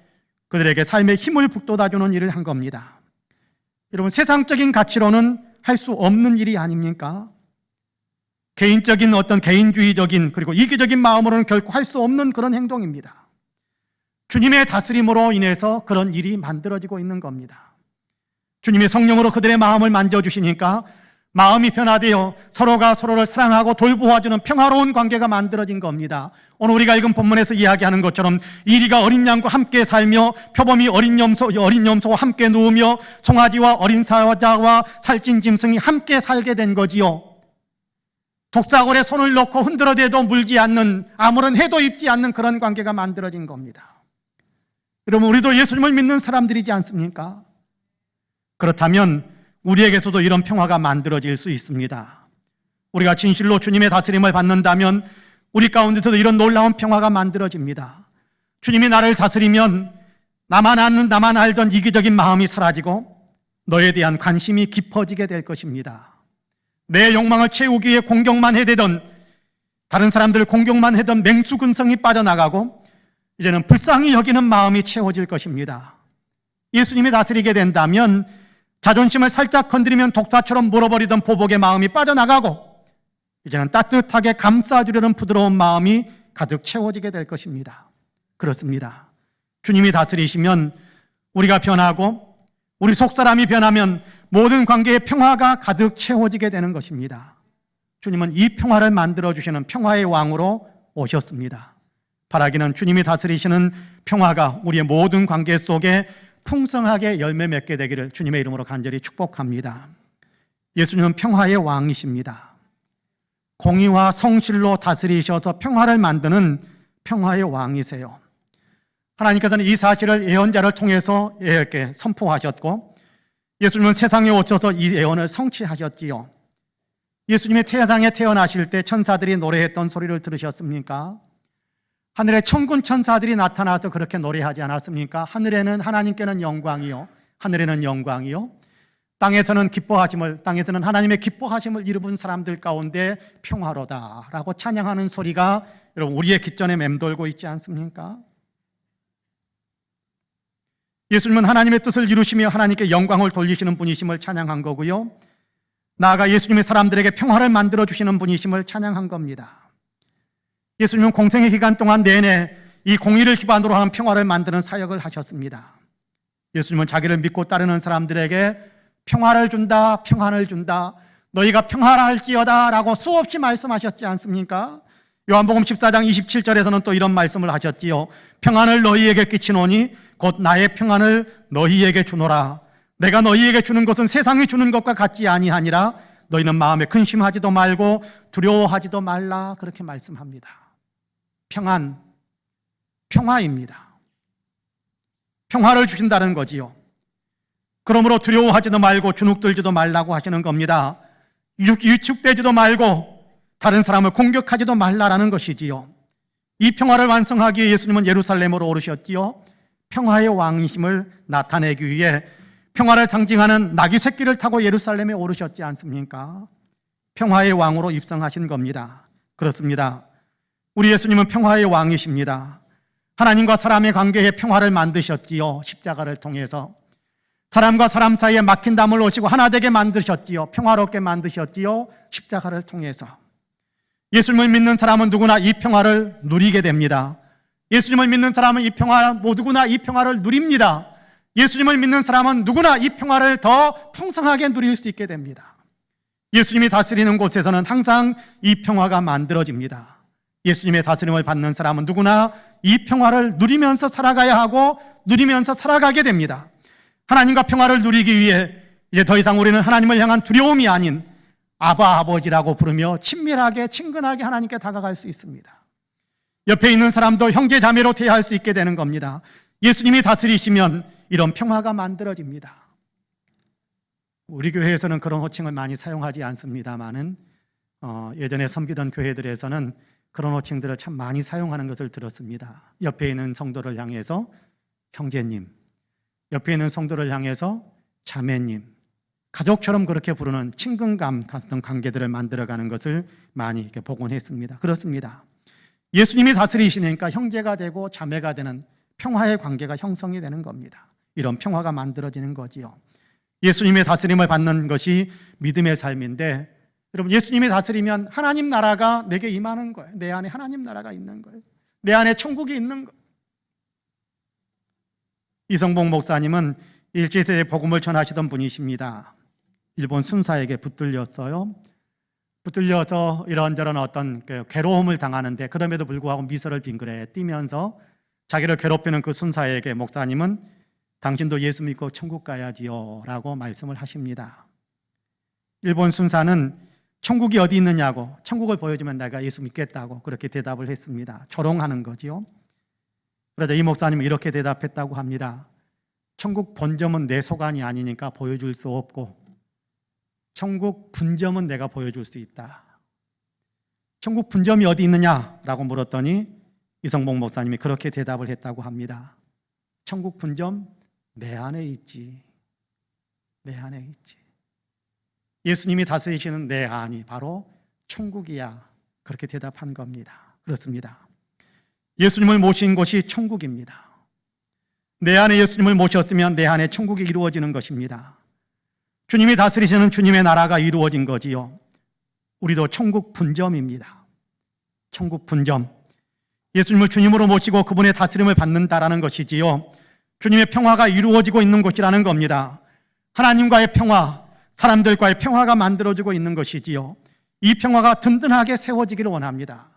그들에게 삶의 힘을 북돋아주는 일을 한 겁니다. 여러분, 세상적인 가치로는 할 수 없는 일이 아닙니까? 개인적인 어떤 개인주의적인 그리고 이기적인 마음으로는 결코 할 수 없는 그런 행동입니다. 주님의 다스림으로 인해서 그런 일이 만들어지고 있는 겁니다. 주님의 성령으로 그들의 마음을 만져주시니까 마음이 변화되어 서로가 서로를 사랑하고 돌보아주는 평화로운 관계가 만들어진 겁니다. 오늘 우리가 읽은 본문에서 이야기하는 것처럼 이리가 어린 양과 함께 살며 표범이 어린 염소와 함께 누우며 송아지와 어린 사자와 살찐 짐승이 함께 살게 된 거지요. 독사골에 손을 넣고 흔들어대도 물지 않는, 아무런 해도 입지 않는 그런 관계가 만들어진 겁니다. 여러분, 우리도 예수님을 믿는 사람들이지 않습니까? 그렇다면 우리에게서도 이런 평화가 만들어질 수 있습니다. 우리가 진실로 주님의 다스림을 받는다면 우리 가운데서도 이런 놀라운 평화가 만들어집니다. 주님이 나를 다스리면 나만 알던 이기적인 마음이 사라지고 너에 대한 관심이 깊어지게 될 것입니다. 내 욕망을 채우기 위해 공격만 해대던, 다른 사람들을 공격만 해던 맹수근성이 빠져나가고 이제는 불쌍히 여기는 마음이 채워질 것입니다. 예수님이 다스리게 된다면 자존심을 살짝 건드리면 독사처럼 물어버리던 보복의 마음이 빠져나가고 이제는 따뜻하게 감싸주려는 부드러운 마음이 가득 채워지게 될 것입니다. 그렇습니다. 주님이 다스리시면 우리가 변하고 우리 속사람이 변하면 모든 관계에 평화가 가득 채워지게 되는 것입니다. 주님은 이 평화를 만들어주시는 평화의 왕으로 오셨습니다. 바라기는 주님이 다스리시는 평화가 우리의 모든 관계 속에 풍성하게 열매 맺게 되기를 주님의 이름으로 간절히 축복합니다. 예수님은 평화의 왕이십니다. 공의와 성실로 다스리셔서 평화를 만드는 평화의 왕이세요. 하나님께서는 이 사실을 예언자를 통해서 이렇게 선포하셨고 예수님은 세상에 오셔서 이 예언을 성취하셨지요. 예수님이 세상에 태어나실 때 천사들이 노래했던 소리를 들으셨습니까? 하늘에 천군 천사들이 나타나서 그렇게 노래하지 않았습니까? 하늘에는 하나님께는 영광이요, 하늘에는 영광이요, 땅에서는 하나님의 기뻐하심을 입은 사람들 가운데 평화로다라고 찬양하는 소리가 여러분 우리의 귓전에 맴돌고 있지 않습니까? 예수님은 하나님의 뜻을 이루시며 하나님께 영광을 돌리시는 분이심을 찬양한 거고요, 나아가 예수님이 사람들에게 평화를 만들어주시는 분이심을 찬양한 겁니다. 예수님은 공생의 기간 동안 내내 이 공의를 기반으로 하는 평화를 만드는 사역을 하셨습니다. 예수님은 자기를 믿고 따르는 사람들에게 평화를 준다, 평안을 준다, 너희가 평안할지어다 라고 수없이 말씀하셨지 않습니까? 요한복음 14장 27절에서는 또 이런 말씀을 하셨지요. 평안을 너희에게 끼치노니 곧 나의 평안을 너희에게 주노라. 내가 너희에게 주는 것은 세상이 주는 것과 같지 아니하니라. 너희는 마음에 근심하지도 말고 두려워하지도 말라. 그렇게 말씀합니다. 평안, 평화입니다. 평화를 주신다는 거지요. 그러므로 두려워하지도 말고 주눅들지도 말라고 하시는 겁니다. 위축되지도 말고 다른 사람을 공격하지도 말라라는 것이지요. 이 평화를 완성하기 위해 예수님은 예루살렘으로 오르셨지요. 평화의 왕이심을 나타내기 위해 평화를 상징하는 나귀 새끼를 타고 예루살렘에 오르셨지 않습니까? 평화의 왕으로 입성하신 겁니다. 그렇습니다. 우리 예수님은 평화의 왕이십니다. 하나님과 사람의 관계에 평화를 만드셨지요. 십자가를 통해서 사람과 사람 사이에 막힌 담을 오시고 하나 되게 만드셨지요. 평화롭게 만드셨지요. 십자가를 통해서 예수님을 믿는 사람은 누구나 이 평화를 누리게 됩니다. 예수님을 믿는 사람은 이 평화, 누구나 이 평화를 누립니다. 예수님을 믿는 사람은 누구나 이 평화를 더 풍성하게 누릴 수 있게 됩니다. 예수님이 다스리는 곳에서는 항상 이 평화가 만들어집니다. 예수님의 다스림을 받는 사람은 누구나 이 평화를 누리면서 살아가야 하고 누리면서 살아가게 됩니다. 하나님과 평화를 누리기 위해 이제 더 이상 우리는 하나님을 향한 두려움이 아닌 아바 아버지라고 부르며 친밀하게 친근하게 하나님께 다가갈 수 있습니다. 옆에 있는 사람도 형제 자매로 대할 수 있게 되는 겁니다. 예수님이 다스리시면 이런 평화가 만들어집니다. 우리 교회에서는 그런 호칭을 많이 사용하지 않습니다만은 예전에 섬기던 교회들에서는 그런 호칭들을 참 많이 사용하는 것을 들었습니다. 옆에 있는 성도를 향해서 형제님, 옆에 있는 성도를 향해서 자매님, 가족처럼 그렇게 부르는 친근감 같은 관계들을 만들어가는 것을 많이 이렇게 보곤 했습니다. 그렇습니다. 예수님이 다스리시니까 형제가 되고 자매가 되는 평화의 관계가 형성이 되는 겁니다. 이런 평화가 만들어지는 거지요. 예수님의 다스림을 받는 것이 믿음의 삶인데, 여러분, 예수님이 다스리면 하나님 나라가 내게 임하는 거예요. 내 안에 하나님 나라가 있는 거예요. 내 안에 천국이 있는 거예요. 이성봉 목사님은 일제시대에 복음을 전하시던 분이십니다. 일본 순사에게 붙들렸어요. 붙들려서 이런저런 어떤 괴로움을 당하는데 그럼에도 불구하고 미소를 빙그레 띠면서 자기를 괴롭히는 그 순사에게 목사님은 당신도 예수 믿고 천국 가야지요 라고 말씀을 하십니다. 일본 순사는 천국이 어디 있느냐고, 천국을 보여주면 내가 예수 믿겠다고 그렇게 대답을 했습니다. 조롱하는 거지요. 그러자 이 목사님은 이렇게 대답했다고 합니다. 천국 본점은 내 소관이 아니니까 보여줄 수 없고 천국 분점은 내가 보여줄 수 있다. 천국 분점이 어디 있느냐라고 물었더니 이성봉 목사님이 그렇게 대답을 했다고 합니다. 천국 분점 내 안에 있지. 내 안에 있지. 예수님이 다스리시는 내 안이 바로 천국이야. 그렇게 대답한 겁니다. 그렇습니다. 예수님을 모신 곳이 천국입니다. 내 안에 예수님을 모셨으면 내 안에 천국이 이루어지는 것입니다. 주님이 다스리시는 주님의 나라가 이루어진 거지요. 우리도 천국 분점입니다. 천국 분점. 예수님을 주님으로 모시고 그분의 다스림을 받는다라는 것이지요. 주님의 평화가 이루어지고 있는 곳이라는 겁니다. 하나님과의 평화, 사람들과의 평화가 만들어지고 있는 것이지요. 이 평화가 든든하게 세워지기를 원합니다.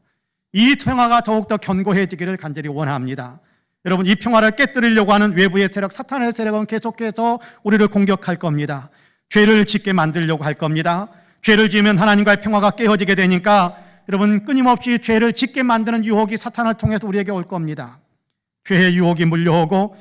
이 평화가 더욱더 견고해지기를 간절히 원합니다. 여러분, 이 평화를 깨뜨리려고 하는 외부의 세력, 사탄의 세력은 계속해서 우리를 공격할 겁니다. 죄를 짓게 만들려고 할 겁니다. 죄를 지으면 하나님과의 평화가 깨어지게 되니까 여러분, 끊임없이 죄를 짓게 만드는 유혹이 사탄을 통해서 우리에게 올 겁니다. 죄의 유혹이 물려오고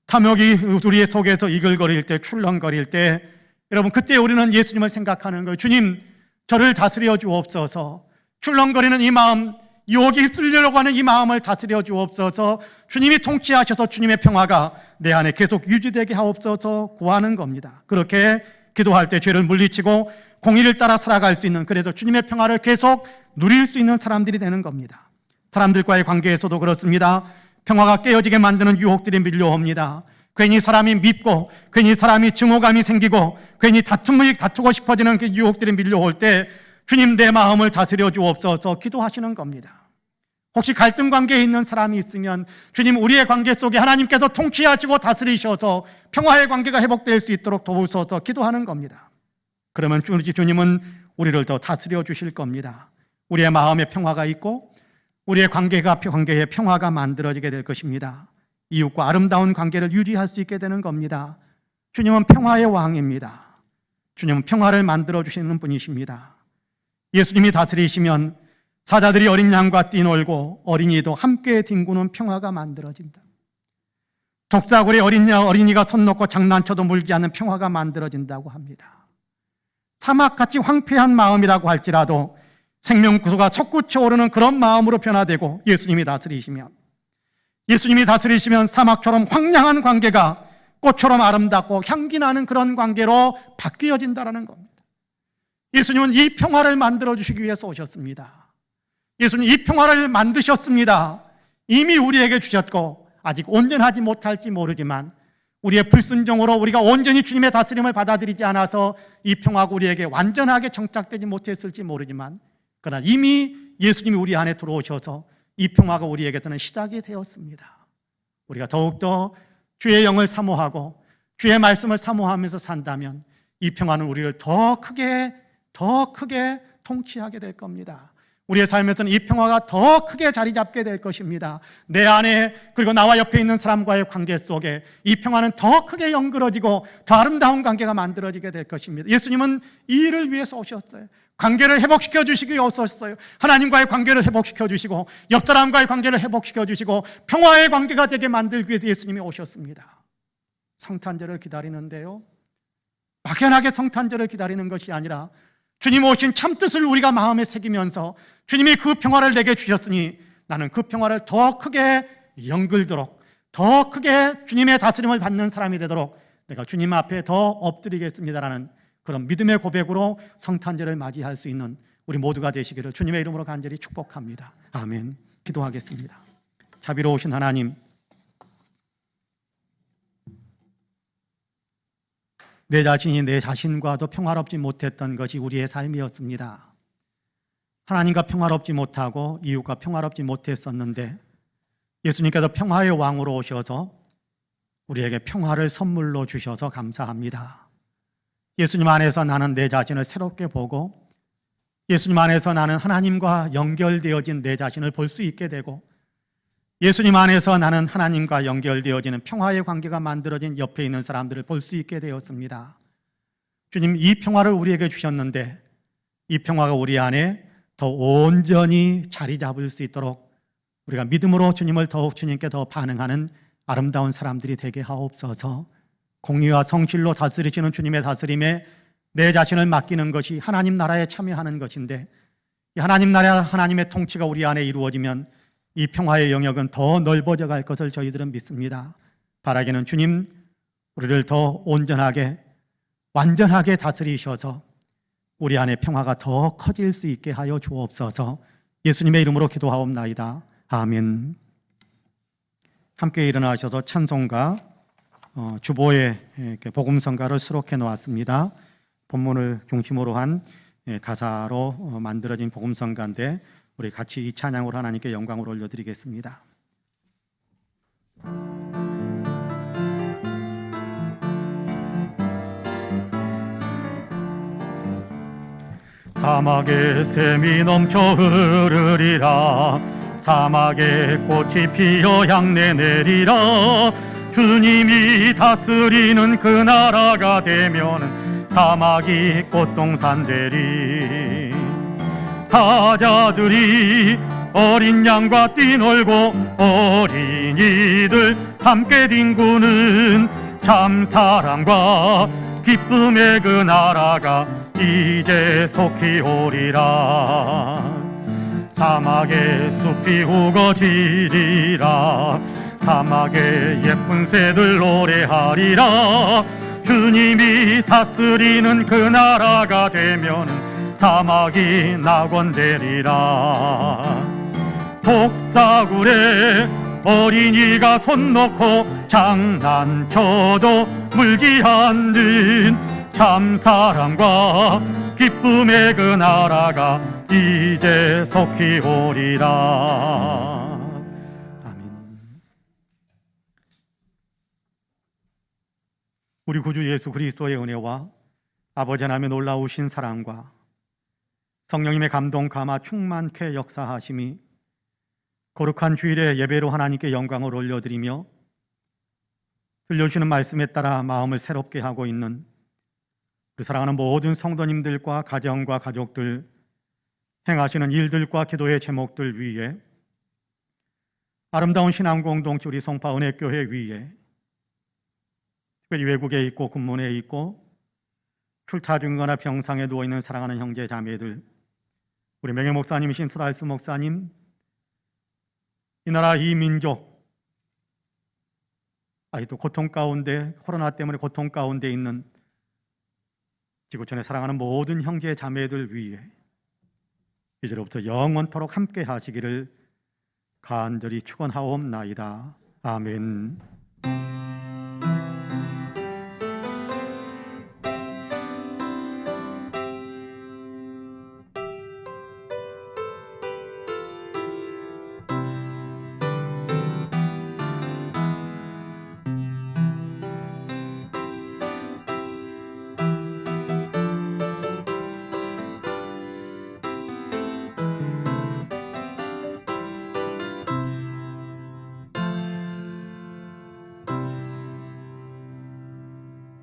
탐욕이 우리의 속에서 이글거릴 때, 출렁거릴 때, 여러분, 그때 우리는 예수님을 생각하는 거예요. 주님, 저를 다스려 주옵소서. 출렁거리는 이 마음, 유혹이 휩쓸려고 하는 이 마음을 다스려 주옵소서. 주님이 통치하셔서 주님의 평화가 내 안에 계속 유지되게 하옵소서 구하는 겁니다. 그렇게 기도할 때 죄를 물리치고 공의를 따라 살아갈 수 있는, 그래서 주님의 평화를 계속 누릴 수 있는 사람들이 되는 겁니다. 사람들과의 관계에서도 그렇습니다. 평화가 깨어지게 만드는 유혹들이 밀려옵니다. 괜히 사람이 밉고, 괜히 사람이 증오감이 생기고, 괜히 다투고 싶어지는 그 유혹들이 밀려올 때 주님, 내 마음을 다스려 주옵소서 기도하시는 겁니다. 혹시 갈등 관계에 있는 사람이 있으면 주님, 우리의 관계 속에 하나님께서 통치하시고 다스리셔서 평화의 관계가 회복될 수 있도록 도우소서 기도하는 겁니다. 그러면 주님은 우리를 더 다스려 주실 겁니다. 우리의 마음에 평화가 있고 우리의 관계에 평화가 만들어지게 될 것입니다. 이웃과 아름다운 관계를 유지할 수 있게 되는 겁니다. 주님은 평화의 왕입니다. 주님은 평화를 만들어 주시는 분이십니다. 예수님이 다스리시면 사자들이 어린 양과 뛰놀고 어린이도 함께 뒹구는 평화가 만들어진다. 독사굴에 어린이가 손 놓고 장난쳐도 물지 않는 평화가 만들어진다고 합니다. 사막같이 황폐한 마음이라고 할지라도 생명구조가 솟구쳐 오르는 그런 마음으로 변화되고 예수님이 다스리시면 사막처럼 황량한 관계가 꽃처럼 아름답고 향기 나는 그런 관계로 바뀌어진다는 겁니다. 예수님은 이 평화를 만들어주시기 위해서 오셨습니다. 예수님 이 평화를 만드셨습니다. 이미 우리에게 주셨고 아직 온전하지 못할지 모르지만 우리의 불순종으로 우리가 온전히 주님의 다스림을 받아들이지 않아서 이 평화가 우리에게 완전하게 정착되지 못했을지 모르지만 그러나 이미 예수님이 우리 안에 들어오셔서 이 평화가 우리에게서는 시작이 되었습니다. 우리가 더욱더 주의 영을 사모하고 주의 말씀을 사모하면서 산다면 이 평화는 우리를 더 크게 통치하게 될 겁니다. 우리의 삶에서는 이 평화가 더 크게 자리 잡게 될 것입니다. 내 안에 그리고 나와 옆에 있는 사람과의 관계 속에 이 평화는 더 크게 연그러지고 더 아름다운 관계가 만들어지게 될 것입니다. 예수님은 이 일을 위해서 오셨어요. 관계를 회복시켜 주시기 위해서 오셨어요. 하나님과의 관계를 회복시켜 주시고 옆 사람과의 관계를 회복시켜 주시고 평화의 관계가 되게 만들기 위해서 예수님이 오셨습니다. 성탄절을 기다리는데요, 막연하게 성탄절을 기다리는 것이 아니라 주님 오신 참뜻을 우리가 마음에 새기면서 주님이 그 평화를 내게 주셨으니 나는 그 평화를 더 크게 연글도록 더 크게 주님의 다스림을 받는 사람이 되도록 내가 주님 앞에 더 엎드리겠습니다라는 그런 믿음의 고백으로 성탄절을 맞이할 수 있는 우리 모두가 되시기를 주님의 이름으로 간절히 축복합니다. 아멘. 기도하겠습니다. 자비로우신 하나님, 내 자신이 내 자신과도 평화롭지 못했던 것이 우리의 삶이었습니다. 하나님과 평화롭지 못하고 이웃과 평화롭지 못했었는데 예수님께서 평화의 왕으로 오셔서 우리에게 평화를 선물로 주셔서 감사합니다. 예수님 안에서 나는 내 자신을 새롭게 보고 예수님 안에서 나는 하나님과 연결되어진 내 자신을 볼 수 있게 되고 예수님 안에서 나는 하나님과 연결되어지는 평화의 관계가 만들어진 옆에 있는 사람들을 볼 수 있게 되었습니다. 주님, 이 평화를 우리에게 주셨는데 이 평화가 우리 안에 더 온전히 자리 잡을 수 있도록 우리가 믿음으로 주님을 더욱 주님께 더 반응하는 아름다운 사람들이 되게 하옵소서. 공의와 성실로 다스리시는 주님의 다스림에 내 자신을 맡기는 것이 하나님 나라에 참여하는 것인데 이 하나님 나라 하나님의 통치가 우리 안에 이루어지면 이 평화의 영역은 더 넓어져 갈 것을 저희들은 믿습니다. 바라기는 주님, 우리를 더 온전하게 완전하게 다스리셔서 우리 안에 평화가 더 커질 수 있게 하여 주옵소서. 예수님의 이름으로 기도하옵나이다. 아멘. 함께 일어나셔서 찬송가 주보의 복음성가를 수록해 놓았습니다. 본문을 중심으로 한 가사로 만들어진 복음성가인데 우리 같이 이 찬양으로 하나님께 영광을 올려드리겠습니다. 사막에 샘이 넘쳐 흐르리라. 사막에 꽃이 피어 향내 내리라. 주님이 다스리는 그 나라가 되면은 사막이 꽃동산 되리. 사자들이 어린 양과 뛰놀고 어린이들 함께 뒹구는 참 사랑과 기쁨의 그 나라가 이제 속히 오리라. 사막에 숲이 우거지리라. 사막에 예쁜 새들 노래하리라. 주님이 다스리는 그 나라가 되면 사막이 낙원되리라. 독사굴에 어린이가 손 놓고 장난쳐도 물지 않는 참 사랑과 기쁨의 그 나라가 이제 속히 오리라. 아멘. 우리 구주 예수 그리스도의 은혜와 아버지 하나님의 놀라우신 사랑과 성령님의 감동 감화 충만케 역사하심이 거룩한 주일의 예배로 하나님께 영광을 올려드리며 들려주시는 말씀에 따라 마음을 새롭게 하고 있는 우리 사랑하는 모든 성도님들과 가정과 가족들 행하시는 일들과 기도의 제목들 위에 아름다운 신앙 공동체 우리 송파 은혜교회 위에 특별히 외국에 있고 군문에 있고 출타 중거나 병상에 누워있는 사랑하는 형제 자매들, 우리 명예 목사님이신 수달수 목사님, 이 나라 이 민족 아직도 고통 가운데, 코로나 때문에 고통 가운데 있는 지구촌에 사랑하는 모든 형제 자매들 위해 이제로부터 영원토록 함께 하시기를 간절히 축원하옵나이다. 아멘.